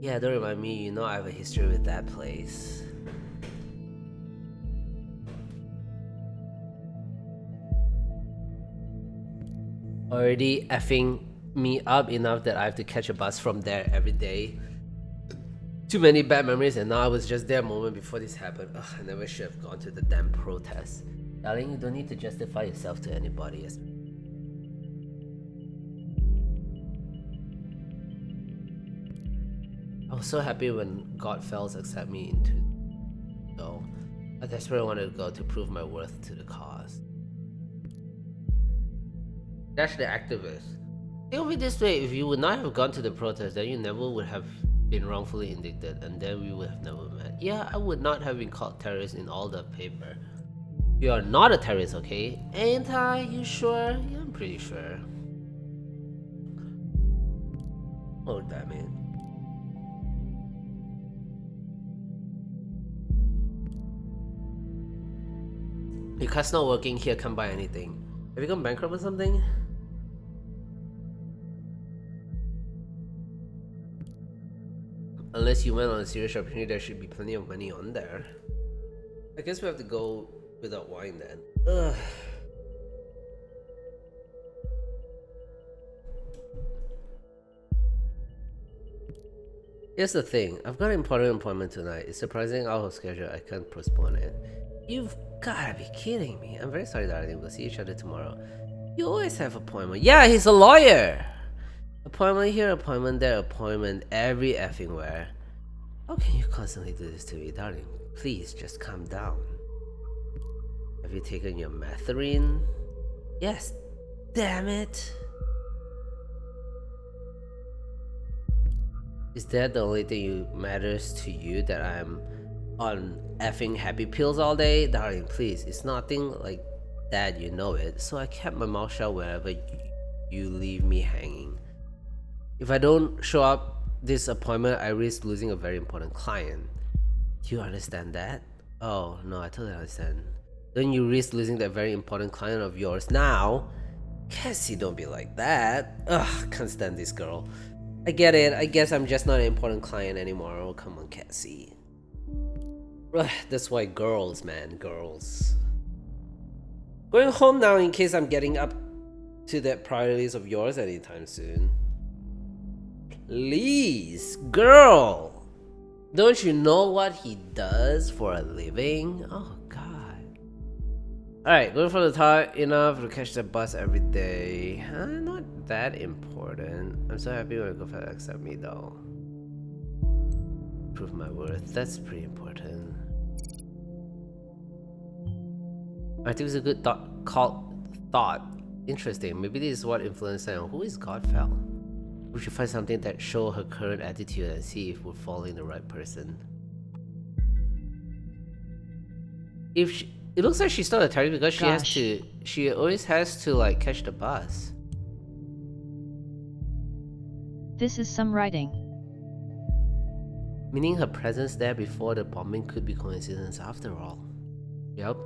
[SPEAKER 1] Yeah, don't remind me, you know I have a history with that place. Already effing me up enough that I have to catch a bus from there every day. Too many bad memories, and now I was just there a moment before this happened. Ugh, I never should have gone to the damn protest. Darling, you don't need to justify yourself to anybody. I was so happy when Godfells accept me into go. I desperately wanted to go to prove my worth to the cause. That's the activist. Think of it this way, if you would not have gone to the protest, then you never would have been wrongfully indicted, and then we would have never met. Yeah, I would not have been called terrorist in all the paper. You are not a terrorist, okay? Ain't I? You sure? Yeah, I'm pretty sure. Oh, damn it. Your car's not working here, can't buy anything. Have you gone bankrupt or something? Unless you went on a serious opportunity, there should be plenty of money on there. I guess we have to go without wine then. Ugh. Here's the thing, I've got an important appointment tonight. It's surprising out of schedule, I can't postpone it. You've gotta be kidding me. I'm very sorry, darling. We'll see each other tomorrow. You always have appointment. Yeah, he's a lawyer. Appointment here, appointment there, appointment every effing where. How can you constantly do this to me, darling? Please, just calm down. Have you taken your metherine? Yes. Damn it. Is that the only thing matters to you, that I'm on effing happy pills all day? Darling, please, it's nothing like that, you know it. So I kept my mouth shut wherever you leave me hanging. If I don't show up this appointment, I risk losing a very important client. Do you understand that? Oh, no, I totally understand. Don't you risk losing that very important client of yours now? Cassie, don't be like that. Ugh, can't stand this girl. I get it. I guess I'm just not an important client anymore. Oh, come on, Cassie. Ugh, that's why girls, man, girls. Going home now in case I'm getting up to that priorities of yours anytime soon. Please, girl. Don't you know what he does for a living? Oh, God. Alright, going from the top enough to catch the bus every day. Not that important. I'm so happy when Godfellow accept me, though. Prove my worth. That's pretty important. I think it's a good thought. Interesting. Maybe this is what influenced her. Who is Godfellow? We should find something that show her current attitude and see if we're following the right person. If It looks like she's not a target because
[SPEAKER 2] Gosh.
[SPEAKER 1] she always has to like catch the bus.
[SPEAKER 2] This is some writing.
[SPEAKER 1] Meaning her presence there before the bombing could be coincidence after all. Yep.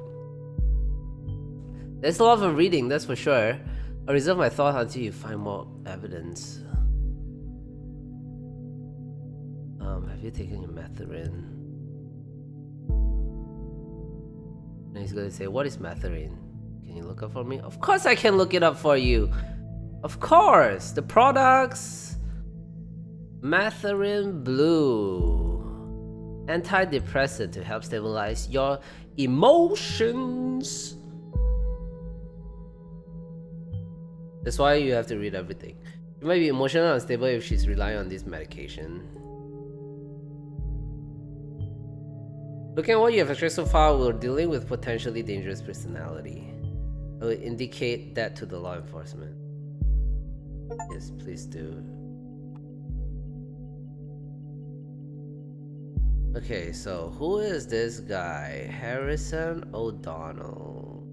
[SPEAKER 1] There's a lot of reading, that's for sure. I'll reserve my thought until you find more evidence. Have you taken your Mathurin? And he's gonna say, what is Mathurin? Can you look up for me? Of course I can look it up for you. Of course, the products. Mathurin Blue. Antidepressant to help stabilize your emotions. That's why you have to read everything. She might be emotionally unstable if she's relying on this medication. Looking at what you have extracted so far, we're dealing with potentially dangerous personality. I will indicate that to the law enforcement. Yes, please do. Okay, so who is this guy? Harrison O'Donnell.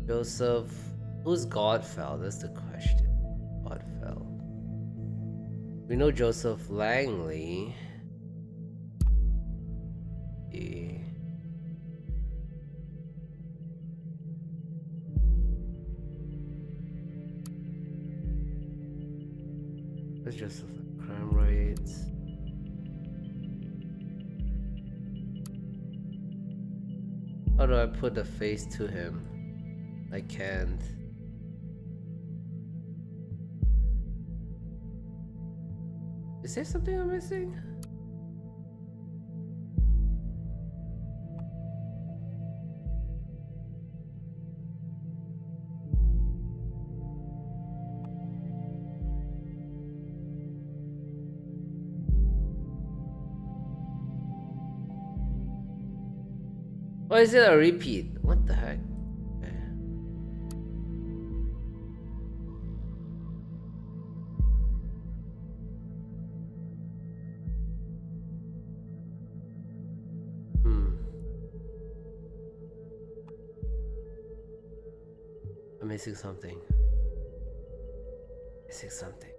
[SPEAKER 1] Joseph. Who's Godfell? That's the question. Godfell. We know Joseph Langley. That's Joseph. Crime rates. How do I put the face to him? I can't. Is there something I'm missing? Or is it a repeat? What the heck? I'm missing something. Missing something.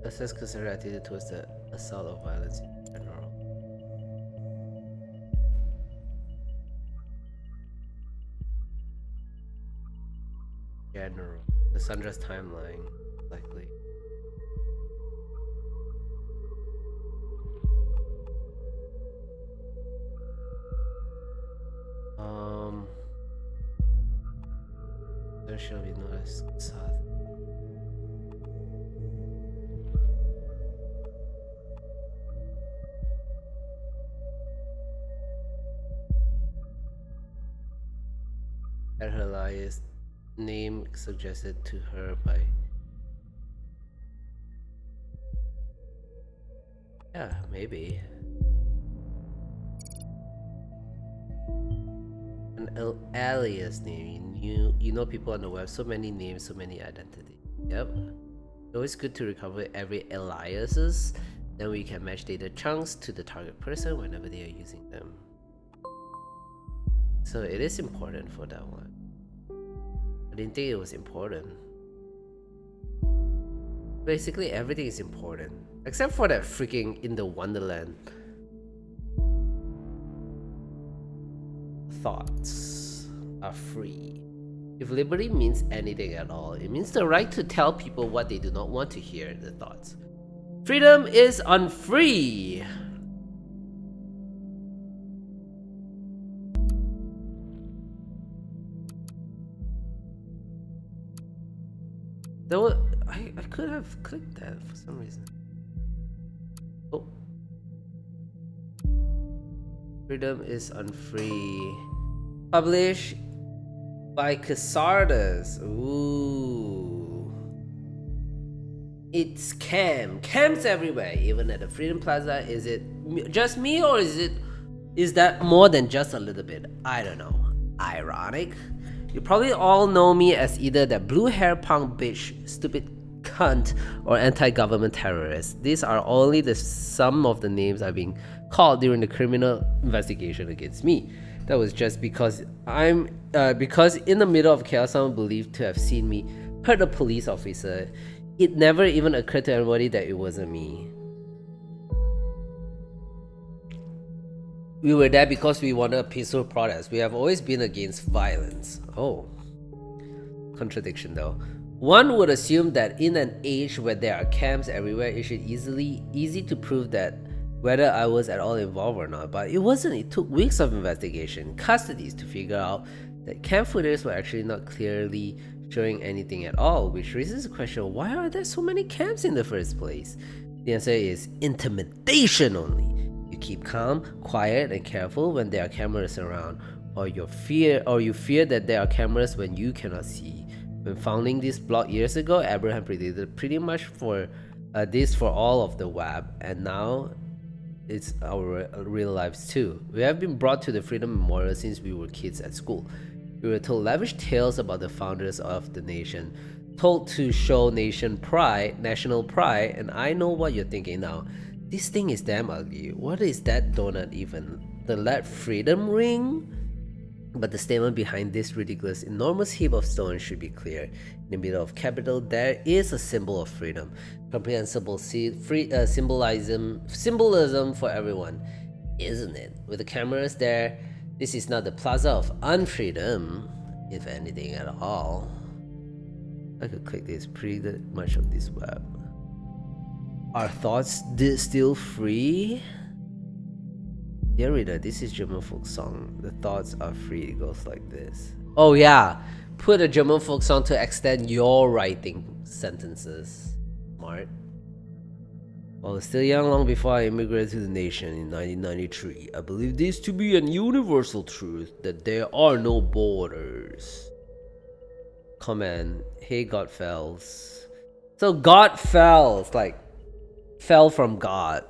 [SPEAKER 1] Assess consider attitude towards the assault of violence in general. General. Cassandra's timeline, likely. There shall be no south. At her liest name suggested to her by. Yeah, maybe. An alias name. You know people on the web, so many names, so many identities. Yep. It's always good to recover every aliases. Then we can match data chunks to the target person whenever they are using them. So it is important for that one. I didn't think it was important. Basically everything is important. Except for that freaking In the Wonderland. Thoughts are free. If liberty means anything at all, it means the right to tell people what they do not want to hear, the thoughts. Freedom is unfree. Though I could have clicked that for some reason. Oh. Freedom is unfree. Published by Casardas. Ooh. It's Camps everywhere, even at the Freedom Plaza. Is it just me, or is that more than just a little bit? I don't know. Ironic. You probably all know me as either that blue hair punk bitch, stupid cunt, or anti-government terrorist. These are only some of the names I've been called during the criminal investigation against me. That was just because because in the middle of chaos, someone believed to have seen me hurt a police officer. It never even occurred to anybody that it wasn't me. We were there because we wanted a peaceful protest. We have always been against violence. Oh, contradiction though. One would assume that in an age where there are camps everywhere, it should easy to prove that whether I was at all involved or not. But it wasn't. It took weeks of investigation, custodies to figure out that camp footage were actually not clearly showing anything at all, which raises the question, why are there so many camps in the first place? The answer is intimidation only. You keep calm, quiet, and careful when there are cameras around, or you fear that there are cameras when you cannot see. When founding this blog years ago, Abraham predicted pretty much for this for all of the web, and now it's our real lives too. We have been brought to the Freedom Memorial since we were kids at school. We were told lavish tales about the founders of the nation, told to show national pride, and I know what you're thinking now. This thing is damn ugly. What is that donut even? The Let Freedom ring? But the statement behind this ridiculous, enormous heap of stone should be clear. In the middle of capital, there is a symbol of freedom, comprehensible symbolism for everyone, isn't it? With the cameras there, this is not the plaza of unfreedom, if anything at all. I could click this pretty much of this web. Are thoughts still free? Dear reader, this is German folk song. The thoughts are free. It goes like this. Oh yeah, put a German folk song to extend your writing sentences. Smart. While I was still young, long before I immigrated to the nation in 1993, I believe this to be a universal truth that there are no borders. Comment, hey God fells. So God fells, like fell from God.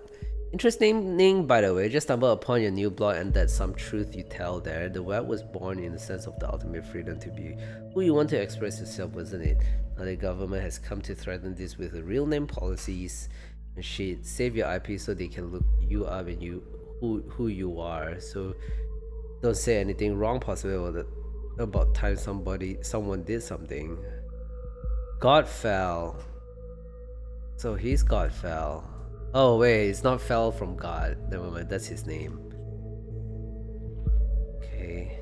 [SPEAKER 1] Interesting name, by the way. Just stumbled upon your new blog and that's some truth you tell there. The web was born in the sense of the ultimate freedom to be who you want to express yourself, wasn't it? Now the government has come to threaten this with the real name policies and shit. Save your IP so they can look you up and who you are. So don't say anything wrong possible about time someone did something. God fell. So he's God fell. Oh wait, it's not fell from God. Never mind, that's his name. Okay.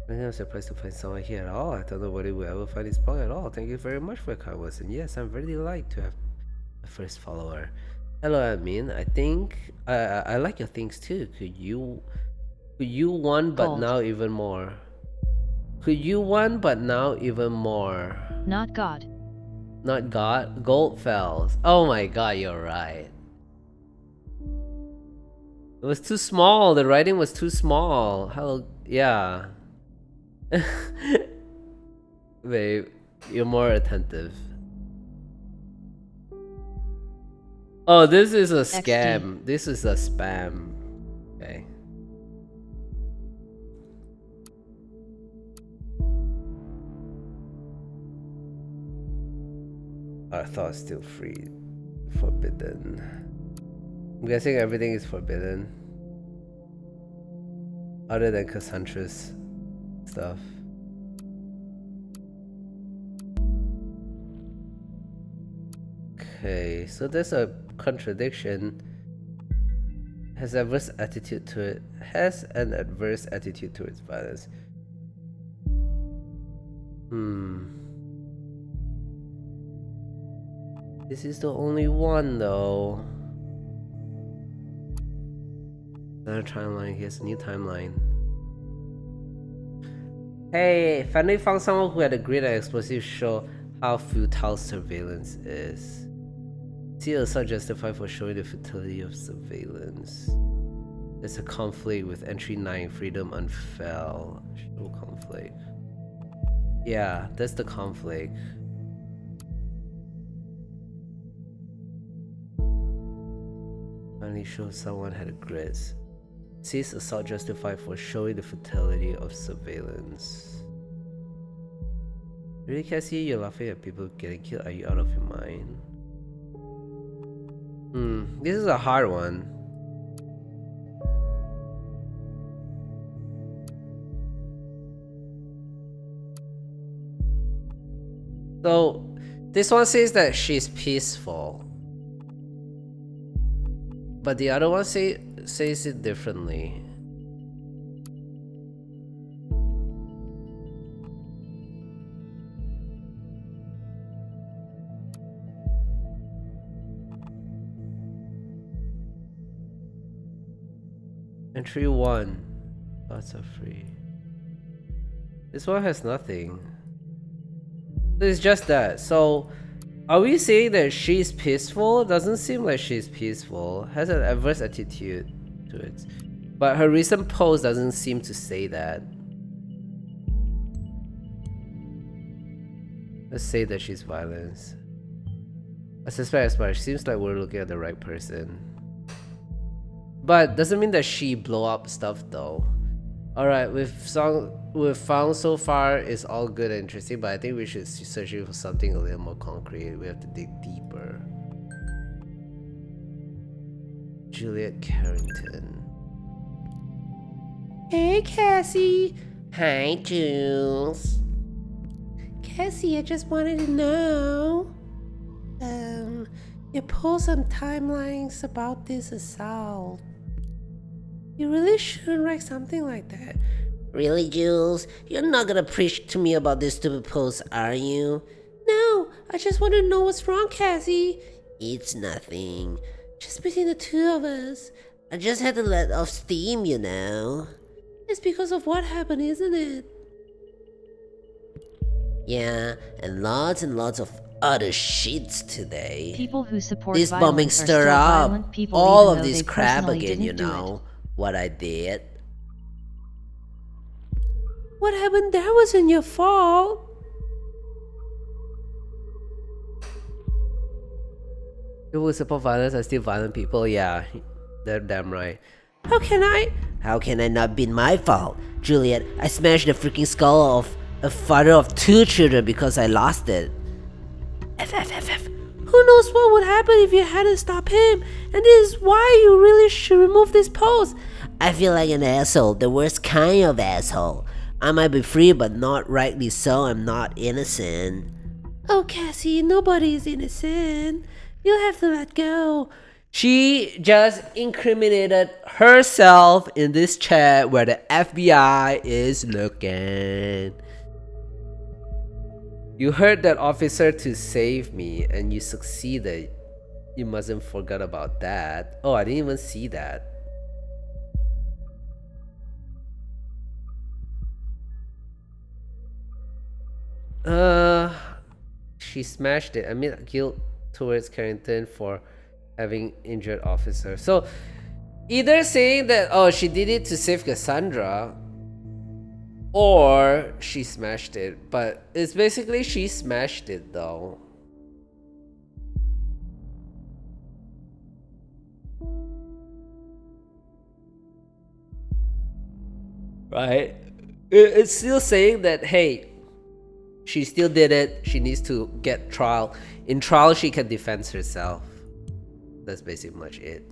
[SPEAKER 1] I'm surprised to find someone here at all. I don't know whether we'll ever find this blog at all. Thank you very much for your kind words. And yes, I'm very delighted to have a first follower. Hello admin. I think I like your things too. Could you one but
[SPEAKER 2] Gold.
[SPEAKER 1] now even more? Could you one but now even more?
[SPEAKER 2] Not God.
[SPEAKER 1] Not God, gold fells. Oh my god, you're right. It was too small. The writing was too small. Hello, yeah. Babe, you're more attentive. Oh, this is a scam. This is a spam. Okay. Our thoughts still free. Forbidden. I'm guessing everything is forbidden. Other than Cassandra's stuff. Okay, so there's a contradiction. Has adverse attitude to it. Has an adverse attitude towards violence. This is the only one though. Another timeline. Here's a new timeline. Hey, finally found someone who had a great and explosive show how futile surveillance is. See assault justified for showing the futility of surveillance. There's a conflict with entry 9, freedom unfell. Show conflict. Yeah, that's the conflict. Finally show someone had a grit. Sees assault justified for showing the fatality of surveillance. Really, Cassie? You're laughing at people getting killed? Are you out of your mind? This is a hard one. So, this one says that she's peaceful. But the other one says it differently. Entry 1. Lots are free. This one has nothing. It's just that. So, are we saying that she's peaceful? Doesn't seem like she's peaceful. Has an adverse attitude to it. But her recent post doesn't seem to say that. Let's say that she's violent. I suspect as much. Seems like we're looking at the right person. But doesn't mean that she blow up stuff though. Alright, we've found so far is all good and interesting, but I think we should search for something a little more concrete. We have to dig deeper. Juliet Carrington. Hey Cassie. Hi Jules. Cassie, I just wanted to know. You post some timelines about this assault. You really shouldn't write something like that. Really, Jules? You're not gonna preach to me about this stupid post, are you? No, I just want to know what's wrong, Cassie. It's nothing. Just between the two of us. I just had to let off steam, you know. It's because of what happened, isn't it? Yeah, and lots of other shits today.
[SPEAKER 2] People who support
[SPEAKER 1] this
[SPEAKER 2] violence
[SPEAKER 1] bombing
[SPEAKER 2] are
[SPEAKER 1] stir
[SPEAKER 2] still
[SPEAKER 1] up
[SPEAKER 2] violent people
[SPEAKER 1] all
[SPEAKER 2] even
[SPEAKER 1] of
[SPEAKER 2] though
[SPEAKER 1] this
[SPEAKER 2] they
[SPEAKER 1] crap
[SPEAKER 2] personally
[SPEAKER 1] again, you
[SPEAKER 2] didn't do
[SPEAKER 1] know what I did.
[SPEAKER 3] What happened there wasn't your fault.
[SPEAKER 1] People who support violence are still violent people. Yeah, they're damn right.
[SPEAKER 3] How can I
[SPEAKER 1] not be my fault? Juliet, I smashed the freaking skull of a father of 2 children because I lost it.
[SPEAKER 3] Who knows what would happen if you hadn't stopped him? And this is why you really should remove this post.
[SPEAKER 1] I feel like an asshole, the worst kind of asshole. I might be free, but not rightly so. I'm not innocent.
[SPEAKER 3] Oh, Cassie, nobody is innocent. You'll have to let go.
[SPEAKER 1] She just incriminated herself in this chat where the FBI is looking. You heard that officer to save me and you succeeded. You mustn't forget about that. Oh, I didn't even see that. She smashed it. Admit guilt towards Carrington for having injured officer. So either saying that, oh, she did it to save Cassandra, or she smashed it. But it's basically she smashed it though. Right? It's still saying that, hey, she still did it. She needs to get trial. In trial, she can defend herself. That's basically much it.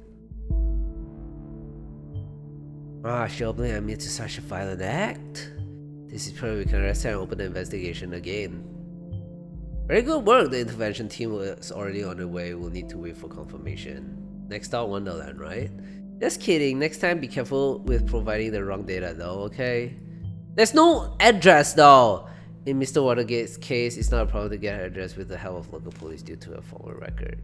[SPEAKER 1] She'll blame admit to such a violent act. This is probably we can arrest her and open the investigation again. Very good work. The intervention team was already on the way. We'll need to wait for confirmation. Next stop, Wonderland, right? Just kidding. Next time, be careful with providing the wrong data, though. Okay? There's no address, though. In Mr. Watergate's case, it's not a problem to get her address with the help of local police due to a former record.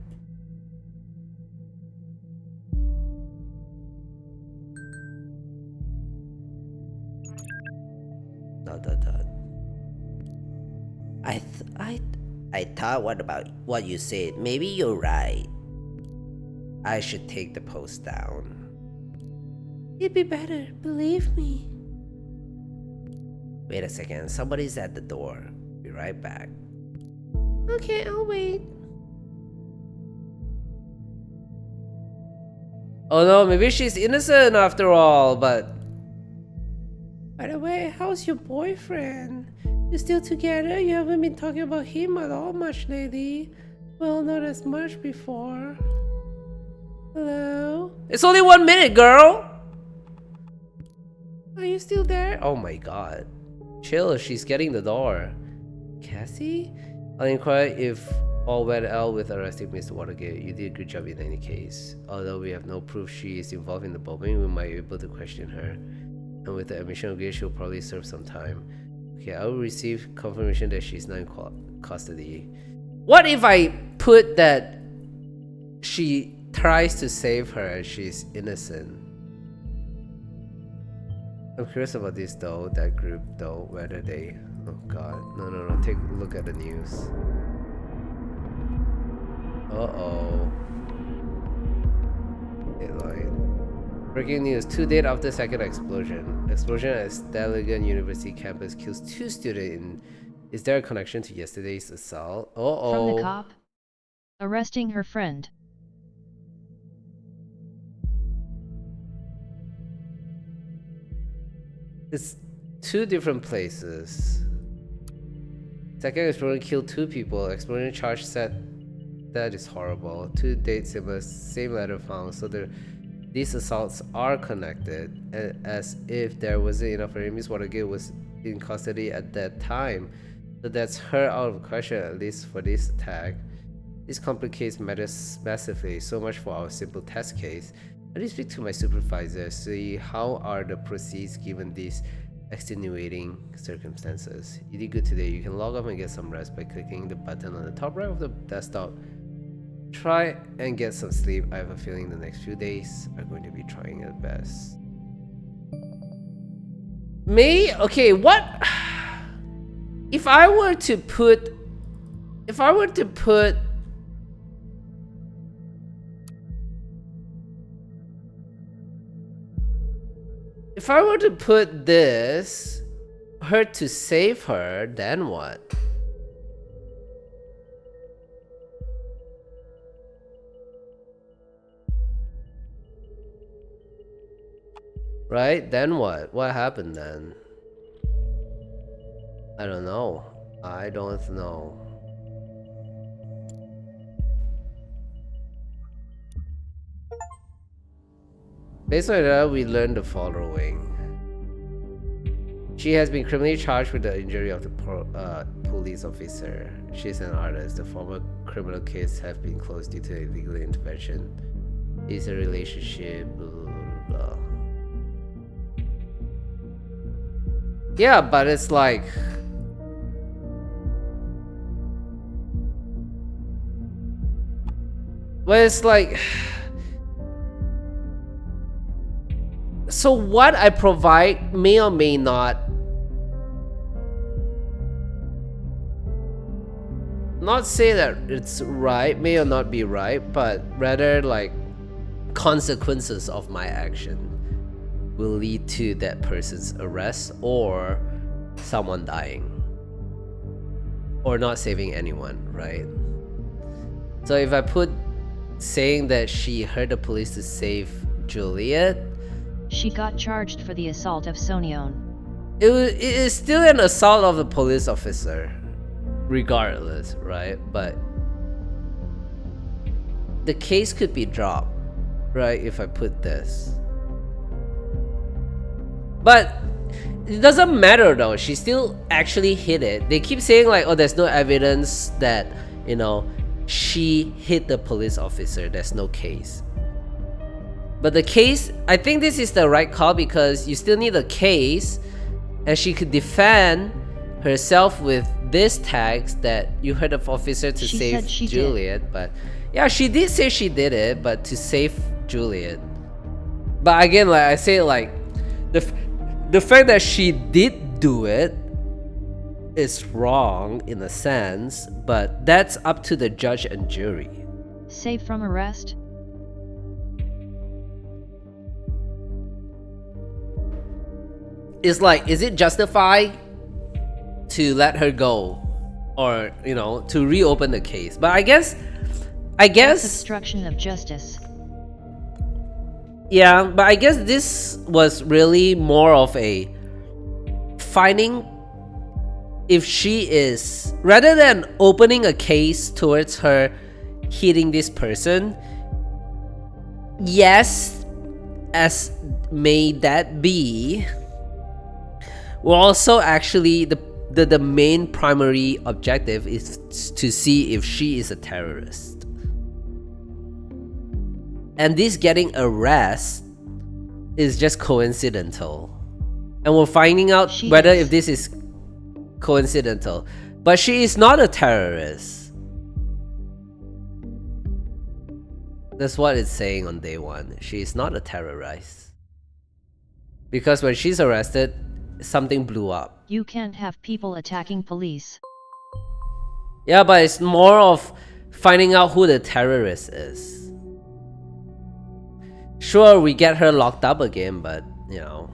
[SPEAKER 1] I thought what about what you said? Maybe you're right. I should take the post down.
[SPEAKER 3] It'd be better, believe me.
[SPEAKER 1] Wait a second, somebody's at the door. Be right back.
[SPEAKER 3] Okay, I'll wait.
[SPEAKER 1] Oh no, maybe she's innocent after all, but... By the way, how's your boyfriend? You still together? You haven't been talking about him at all much lately. Well, not as much before. Hello? It's only 1 minute, girl! Are you still there? Oh my god. Chill, she's getting the door. Cassie? I'll inquire if all went well with arresting Mr. Watergate. You did a good job in any case. Although we have no proof she is involved in the bombing, we might be able to question her. And with the admission of guilt, she'll probably serve some time. Okay, I will receive confirmation that she's not in custody. What if I put that she tries to save her and she's innocent? I'm curious about this though, that group though, whether they... Oh god, no, take a look at the news. Uh-oh. Headline. Breaking news, 2 days after second explosion. Explosion at Staligan University campus kills 2 students. Is there a connection to yesterday's assault? Uh-oh.
[SPEAKER 2] From the cop? Arresting her friend.
[SPEAKER 1] It's 2 different places. Second explosion killed 2 people. Explosion charge said that is horrible. 2 dates similar, same letter found. So these assaults are connected, as if there wasn't enough for Miss Watergate was in custody at that time. So that's her out of question, at least for this attack. This complicates matters massively, so much for our simple test case. I need to speak to my supervisor, see how are the proceeds given these extenuating circumstances. You did good today. You can log off and get some rest by clicking the button on the top right of the desktop. Try and get some sleep. I have a feeling the next few days are going to be trying your best. Me? Okay, what? If I were to put this, her to save her, then what? Right? Then what? What happened then? I don't know. I don't know. Based on that, we learned the following. She has been criminally charged with the injury of the police officer. She is an artist. The former criminal case have been closed due to illegal intervention. It's a relationship, blah, blah, blah. Yeah, but it's like... Well, it's like... So what I provide may or may not say that it's right, may or not be right, but rather like consequences of my action will lead to that person's arrest or someone dying or not saving anyone, right? So if I put saying that she heard the police to save Juliet,
[SPEAKER 2] She got charged for the assault of Sonyeon.
[SPEAKER 1] it is still an assault of a police officer, regardless, right? But the case could be dropped, right? If I put this, but it doesn't matter though. She still actually hit it. They keep saying like, oh, there's no evidence that, you know, she hit the police officer. There's no case. But the case, I think this is the right call because you still need a case, and she could defend herself with this tags that you heard of officer to save Juliet. But yeah, she did say she did it, but to save Juliet. But again, like I say, like the fact that she did do it is wrong in a sense, but that's up to the judge and jury.
[SPEAKER 2] Save from arrest?
[SPEAKER 1] It's like, is it justified to let her go, or you know, to reopen the case? But I guess
[SPEAKER 2] That's obstruction of justice.
[SPEAKER 1] Yeah, but I guess this was really more of a finding if she is, rather than opening a case towards her hitting this person. Yes, as may that be, we're also actually the main primary objective is to see if she is a terrorist. And this getting arrested is just coincidental. And we're finding out whether if this is coincidental. But she is not a terrorist. That's what it's saying on day one. She is not a terrorist. Because when she's arrested, something blew up.
[SPEAKER 2] You can't have people attacking police.
[SPEAKER 1] Yeah, but it's more of finding out who the terrorist is. Sure, we get her locked up again, but, you know.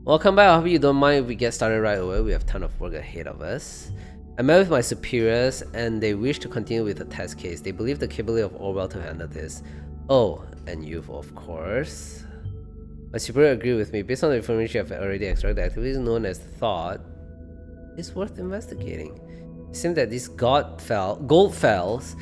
[SPEAKER 1] Welcome back. I hope you don't mind if we get started right away. We have a ton of work ahead of us. I met with my superiors and they wish to continue with the test case. They believe the capability of Orwell to handle this. Oh, and you, of course. My superior agreed with me. Based on the information I've already extracted, the activities known as thought is worth investigating. It seems that this Goldfels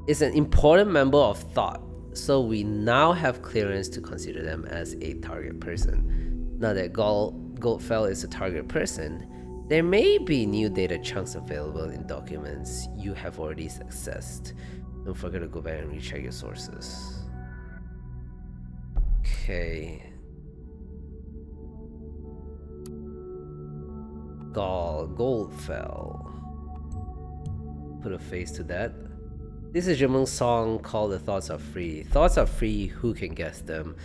[SPEAKER 1] is an important member of thought, so we now have clearance to consider them as a target person. Now that Goldfell is a target person, there may be new data chunks available in documents you have already accessed. Don't forget to go back and recheck your sources. Okay. Goldfell. Put a face to that. This is a German song called The Thoughts Are Free. Thoughts are free, who can guess them?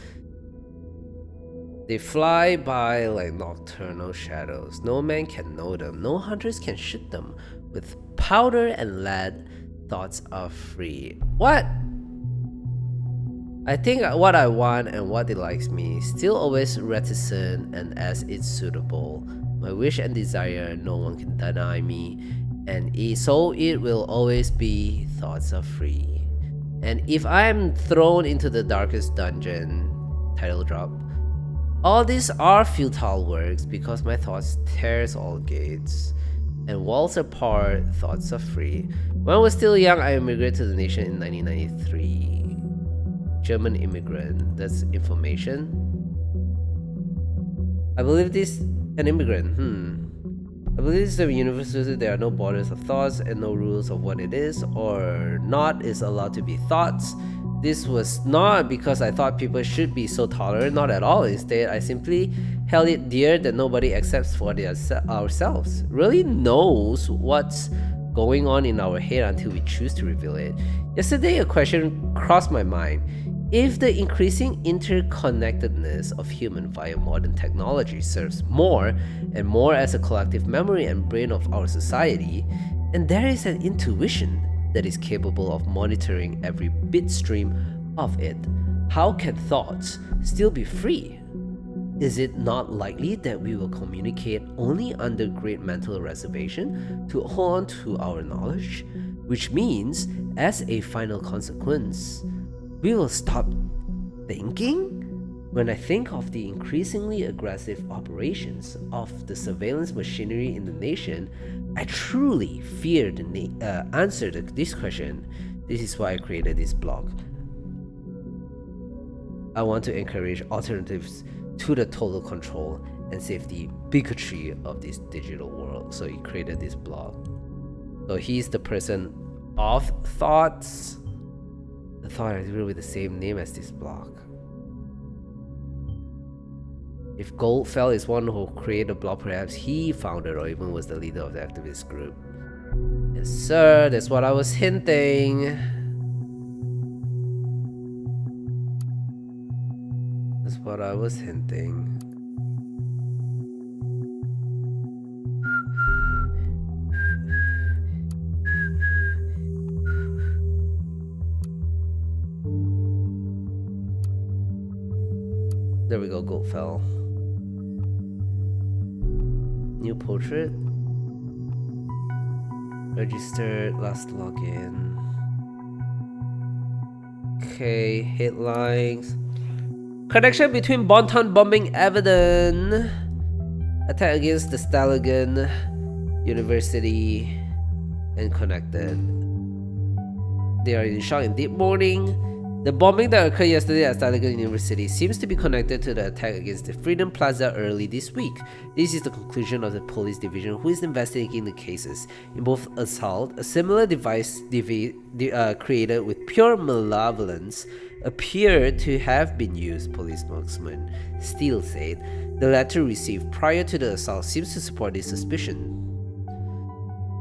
[SPEAKER 1] They fly by like nocturnal shadows. No man can know them. No hunters can shoot them. With powder and lead, thoughts are free. What? I think what I want and what delights me, still always reticent and as it's suitable. My wish and desire, no one can deny me, and so it will always be, thoughts are free. And if I am thrown into the darkest dungeon, title drop, all these are futile works because my thoughts tears all gates, and walls apart, thoughts are free. When I was still young, I immigrated to the nation in 1993. German immigrant, that's information. I believe this an immigrant, I believe this is a university. There are no borders of thoughts and no rules of what it is or not is allowed to be thoughts. This was not because I thought people should be so tolerant, not at all. Instead, I simply held it dear that nobody accepts for ourselves, really knows what's going on in our head until we choose to reveal it. Yesterday, a question crossed my mind. If the increasing interconnectedness of human via modern technology serves more and more as a collective memory and brain of our society, and there is an intuition that is capable of monitoring every bit stream of it, how can thoughts still be free? Is it not likely that we will communicate only under great mental reservation to hold on to our knowledge, which means, as a final consequence, we will stop thinking? When I think of the increasingly aggressive operations of the surveillance machinery in the nation, I truly fear the answer to this question. This is why I created this blog. I want to encourage alternatives to the total control and safety bigotry of this digital world. So he created this blog. So he's the person of thoughts. The thought is really the same name as this blog. If Goldfell is one who created the blog, perhaps he founded or even was the leader of the activist group. Yes, sir, that's what I was hinting. That's what I was hinting. There we go, Goldfell. New portrait. Registered, last login. Okay, headlines. Connection between Bontown bombing evident. Attack against the Staligan University and connected. They are in shock and deep mourning. The bombing that occurred yesterday at Staligan University seems to be connected to the attack against the Freedom Plaza early this week. This is the conclusion of the police division, who is investigating the cases. In both assault, a similar device created with pure malevolence appeared to have been used, police spokesman Steele said. The letter received prior to the assault seems to support this suspicion.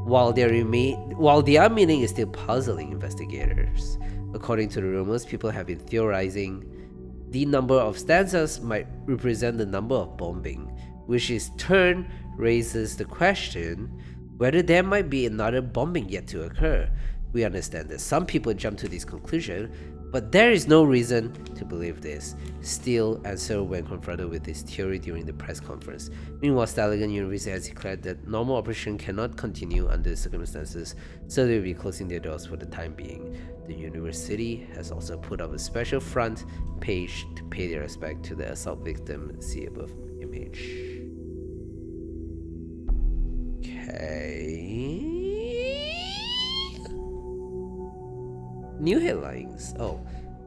[SPEAKER 1] While their meaning is still puzzling investigators. According to the rumors, people have been theorizing the number of stanzas might represent the number of bombing, which in turn raises the question whether there might be another bombing yet to occur. We understand that some people jump to this conclusion, but there is no reason to believe this. Steele answered when confronted with this theory during the press conference. Meanwhile, Staligan University has declared that normal operation cannot continue under the circumstances, so they will be closing their doors for the time being. The university has also put up a special front page to pay their respect to the assault victim. See above image. Okay. New headlines. Oh,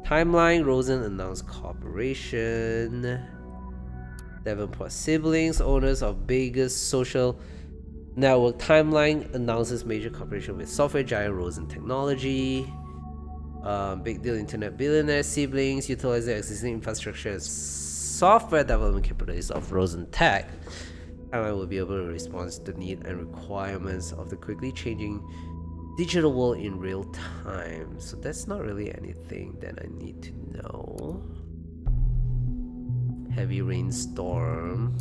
[SPEAKER 1] timeline. Rosen announced cooperation. Davenport siblings, owners of biggest social network Timeline, announces major cooperation with software giant Rosen Technology. Big deal. Internet billionaire siblings utilize the existing infrastructure and software development capabilities of Rosen Tech. Timeline will be able to respond to the need and requirements of the quickly changing digital world in real time. So that's not really anything that I need to know. Heavy rainstorm.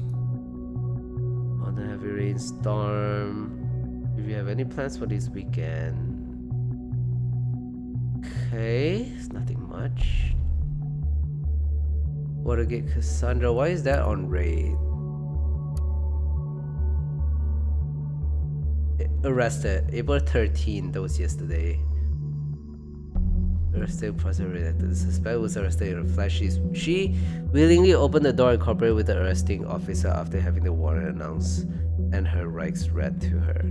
[SPEAKER 1] On the heavy rainstorm, if you have any plans for this weekend. Okay, it's nothing much. Watergate Cassandra, why is that on raid? Arrested April 13th, that was yesterday. Arrested person related. The suspect was arrested in a flash. She willingly opened the door and cooperated with the arresting officer after having the warrant announced and her rights read to her.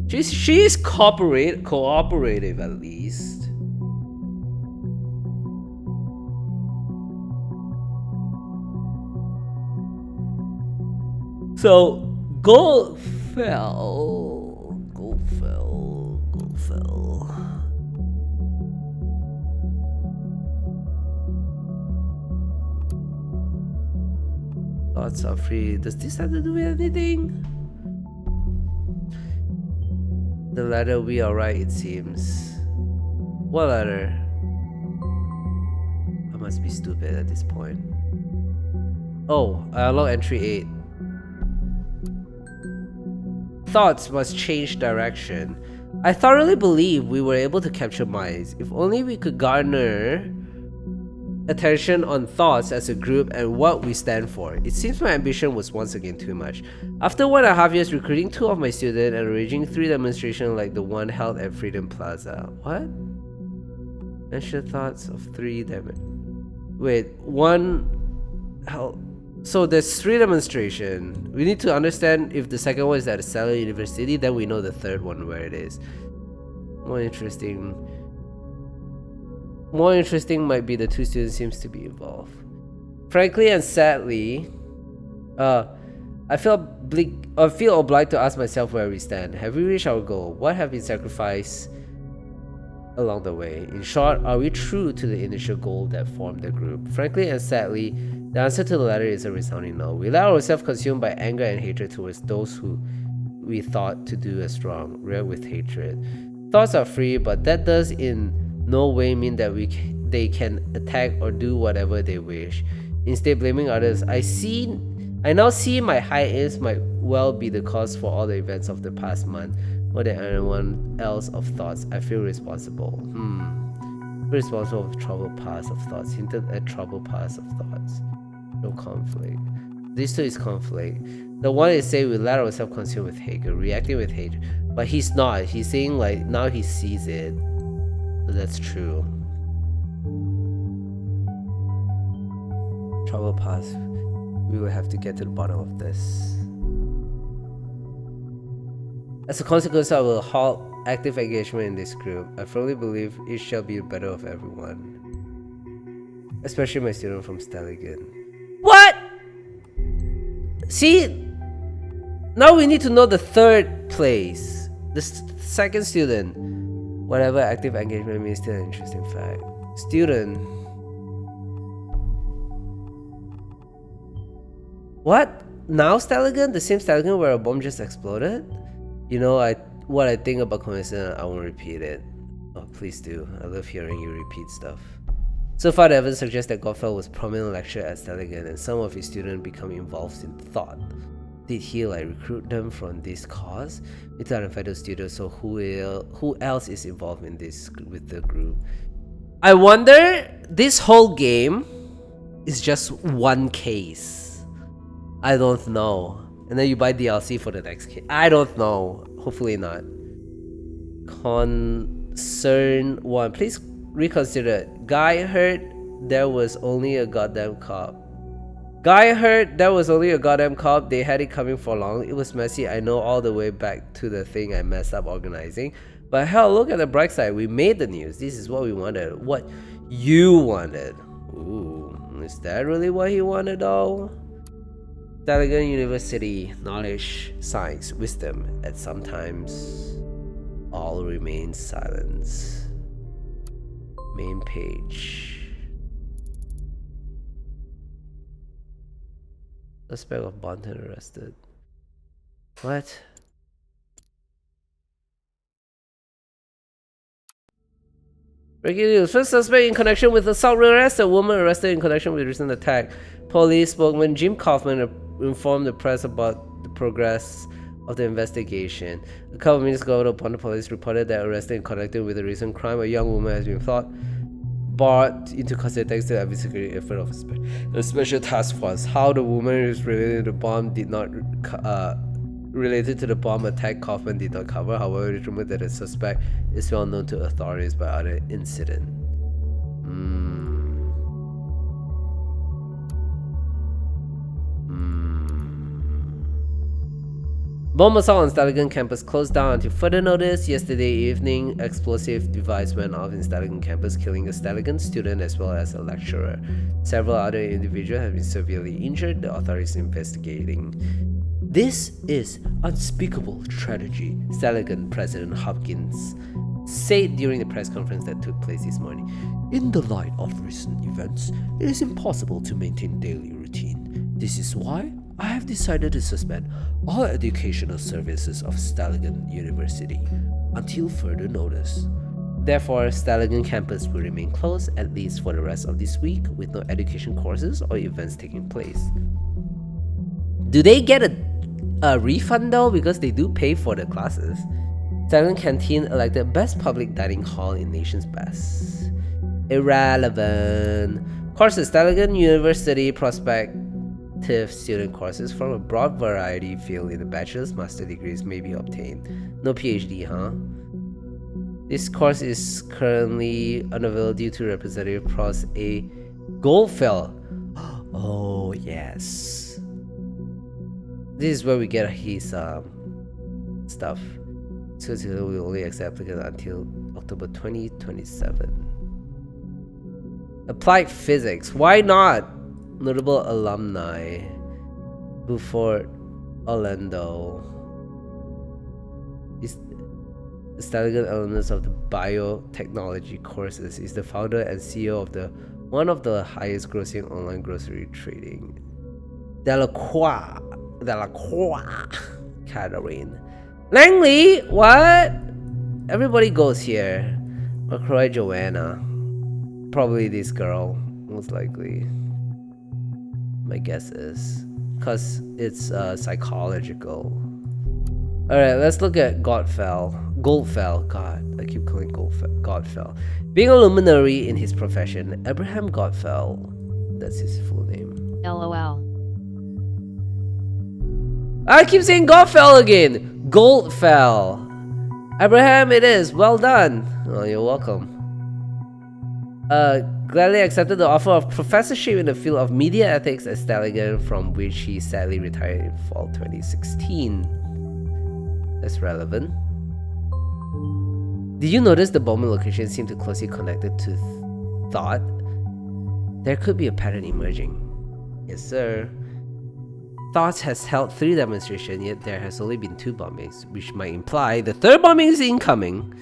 [SPEAKER 1] She's cooperative at least. So gold fell. Thoughts are free. Does this have to do with anything? The letter, we are right, it seems. What letter? I must be stupid at this point. Oh, I unlocked entry 8. Thoughts must change direction. I thoroughly believe we were able to capture minds. If only we could garner attention on thoughts as a group and what we stand for. It seems my ambition was once again too much. After 1.5 years recruiting 2 of my students and arranging 3 demonstrations like the one held at Freedom Plaza. What? Mention thoughts of 3 Wait, one held. So there's 3 demonstrations. We need to understand if the second one is at Staligan University, then we know the third one where it is. More interesting might be the 2 students seems to be involved. Frankly and sadly, I feel obliged to ask myself where we stand. Have we reached our goal? What have been sacrificed along the way? In short, are we true to the initial goal that formed the group? Frankly and sadly, the answer to the latter is a resounding no. We let ourselves consumed by anger and hatred towards those who we thought to do us wrong, reared with hatred. Thoughts are free, but that does in no way mean that they can attack or do whatever they wish. Instead, blaming others, I now see my high aims might well be the cause for all the events of the past month. More than anyone else of thoughts, I feel responsible. Responsible of troubled past of thoughts. Hinted at troubled past of thoughts. No conflict. This too is conflict. The one is saying we let ourselves consume with hatred, reacting with hatred. But he's not. He's saying like now he sees it. So that's true. Trouble pass. We will have to get to the bottom of this. As a consequence, I will halt active engagement in this group. I firmly believe it shall be the better of everyone, especially my student from Stelligan. What? See, now we need to know the third place. The second student. Whatever active engagement means, still an interesting fact. Student. What? Now Stelligan? The same Stelligan where a bomb just exploded? You know, what I think about coincidence, I won't repeat it. Oh, please do. I love hearing you repeat stuff. So far, the evidence suggests that Gottfeld was prominent lecturer at Stelligan and some of his students become involved in thought. Did he recruit them from this cause? It's an unfettered studio, so who else is involved in this with the group? I wonder, this whole game is just one case. I don't know. And then you buy DLC for the next case. I don't know. Hopefully not. Concern 1. Please reconsider. Guy heard there was only a goddamn cop. Guy heard there was only a goddamn cop. They had it coming for long. It was messy. I know, all the way back to the thing I messed up organizing. But hell, look at the bright side. We made the news. This is what we wanted. What you wanted. Ooh, is that really what he wanted though? Stelligan University, knowledge, science, wisdom, and sometimes all remains silence. Main page. Suspect of Bonton arrested. What? Breaking news. First suspect in connection with assault arrested. A woman arrested in connection with recent attack. Police spokesman Jim Kaufman informed the press about the progress of the investigation. A couple of minutes ago, the police reported that arrested in connection with a recent crime, a young woman has been brought into custody thanks to the security effort of a special task force. How the woman is related to the bomb did not related to the bomb attack, Kaufman did not cover. However, it is rumored that the suspect is well known to authorities by other incident. Bomb assault on Stelligan campus closed down until further notice. Yesterday evening, explosive device went off in Stelligan campus, killing a Stelligan student as well as a lecturer. Several other individuals have been severely injured. The authorities are investigating. This is unspeakable tragedy, Stelligan President Hopkins said during the press conference that took place this morning. In the light of recent events, it is impossible to maintain daily routine. This is why I have decided to suspend all educational services of Stelligan University until further notice. Therefore, Stelligan campus will remain closed at least for the rest of this week, with no education courses or events taking place. Do they get a refund though, because they do pay for the classes? Stelligan Canteen elected Best Public Dining Hall in Nation's Best. Irrelevant. Courses. Stelligan University prospective student courses from a broad variety field in the bachelor's, master degrees may be obtained. No PhD, huh? This course is currently unavailable due to Representative Pross A. Goldfeld. Oh, yes. This is where we get his stuff. So we only accept applicants until October 2027. Applied physics. Why not? Notable alumni. Beaufort, Orlando. Is the Stelligan alumnus of the biotechnology courses. Is the founder and CEO of one of the highest grossing online grocery trading. Delacroix. Catherine. Langley, what? Everybody goes here. McCroy Joanna. Probably this girl, most likely. My guess is. Because it's psychological. Alright, let's look at Goldfeld. God, I keep calling Goldfeld. Being a luminary in his profession, Abraham Goldfeld. That's his full name.
[SPEAKER 2] LOL.
[SPEAKER 1] I keep saying Goldfeld again. Goldfeld. Abraham, it is. Well done. Oh, you're welcome. gladly accepted the offer of professorship in the field of media ethics at Staligan, from which he sadly retired in fall 2016. That's relevant. Did you notice the bombing location seemed to closely connected to thought? There could be a pattern emerging. Yes, sir. Thoughts has held 3 demonstrations, yet there has only been 2 bombings, which might imply the 3rd bombing is incoming.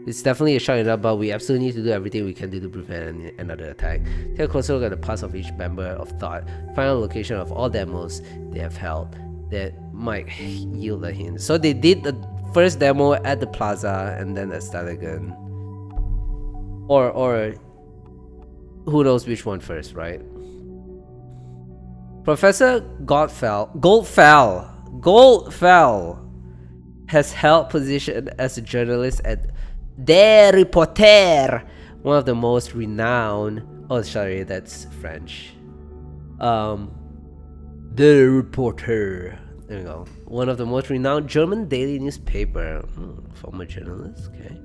[SPEAKER 1] It's definitely a shot in the dark, but we absolutely need to do everything we can do to prevent another attack. Take a closer look at the past of each member of Thought. Find out the location of all demos they have held that might yield a hint. So they did the first demo at the plaza and then at Staligan. Or who knows which one first, right? Professor Goldfell has held position as a journalist at Der Reporter, one of the most renowned. Oh, sorry, that's French. Der Reporter. There we go. One of the most renowned German daily newspaper. Former journalist, okay.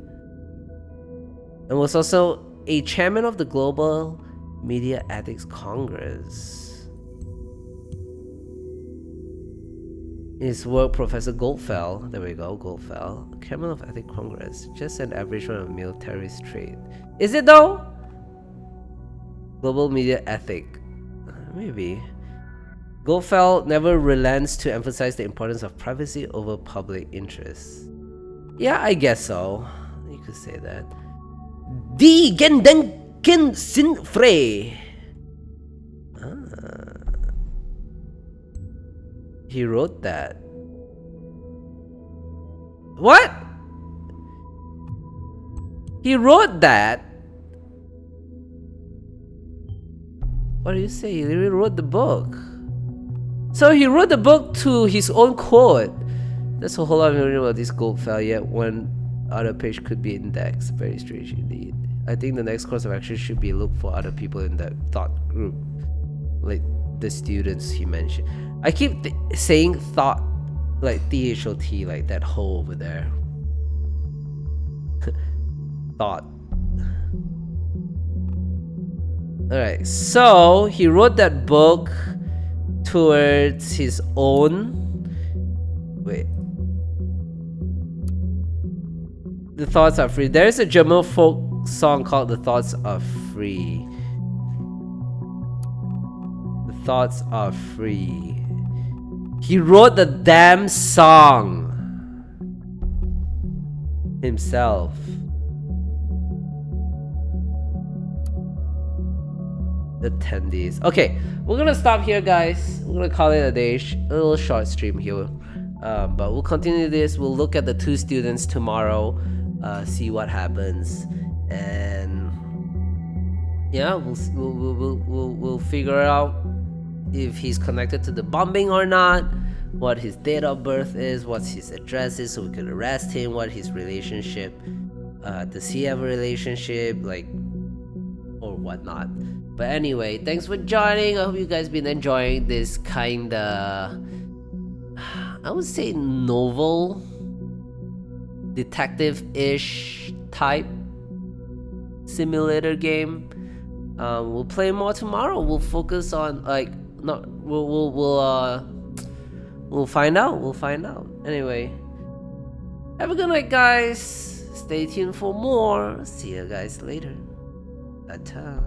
[SPEAKER 1] And was also a chairman of the Global Media Ethics Congress. In his work, Professor Goldfell, there we go, Goldfell, chairman of Ethics Congress, just an average run-of-the-mill terrorist trade. Is it though? Global media ethic, maybe. Goldfell never relents to emphasize the importance of privacy over public interest. Yeah, I guess so. You could say that. Die Gedenken sind frei. He wrote that. What? He wrote that? What do you say? He really wrote the book. So he wrote the book to his own quote. That's a whole lot of information about this Goldfell, yet one other page could be indexed. Very strange indeed. I think the next course of action should be look for other people in that thought group. Like the students he mentioned. I keep saying thought, like THOT, like that hole over there. Thought. Alright, so he wrote that book towards his own. Wait. The Thoughts Are Free. There's a German folk song called The Thoughts Are Free. The Thoughts Are Free. He wrote the damn song himself. Attendees. Okay, we're gonna stop here, guys. We're gonna call it a day. A little short stream here, but we'll continue this. We'll look at the 2 students tomorrow, see what happens, and yeah, we'll figure out if he's connected to the bombing or not, what his date of birth is, what his address is, so we could arrest him, what his relationship, does he have a relationship, like, or whatnot. But anyway, thanks for joining. I hope you guys been enjoying this kinda, I would say, novel, detective-ish type simulator game. We'll play more tomorrow. We'll focus on, like, we'll find out. Anyway, have a good night, guys. Stay tuned for more. See you guys later. Ta-ta.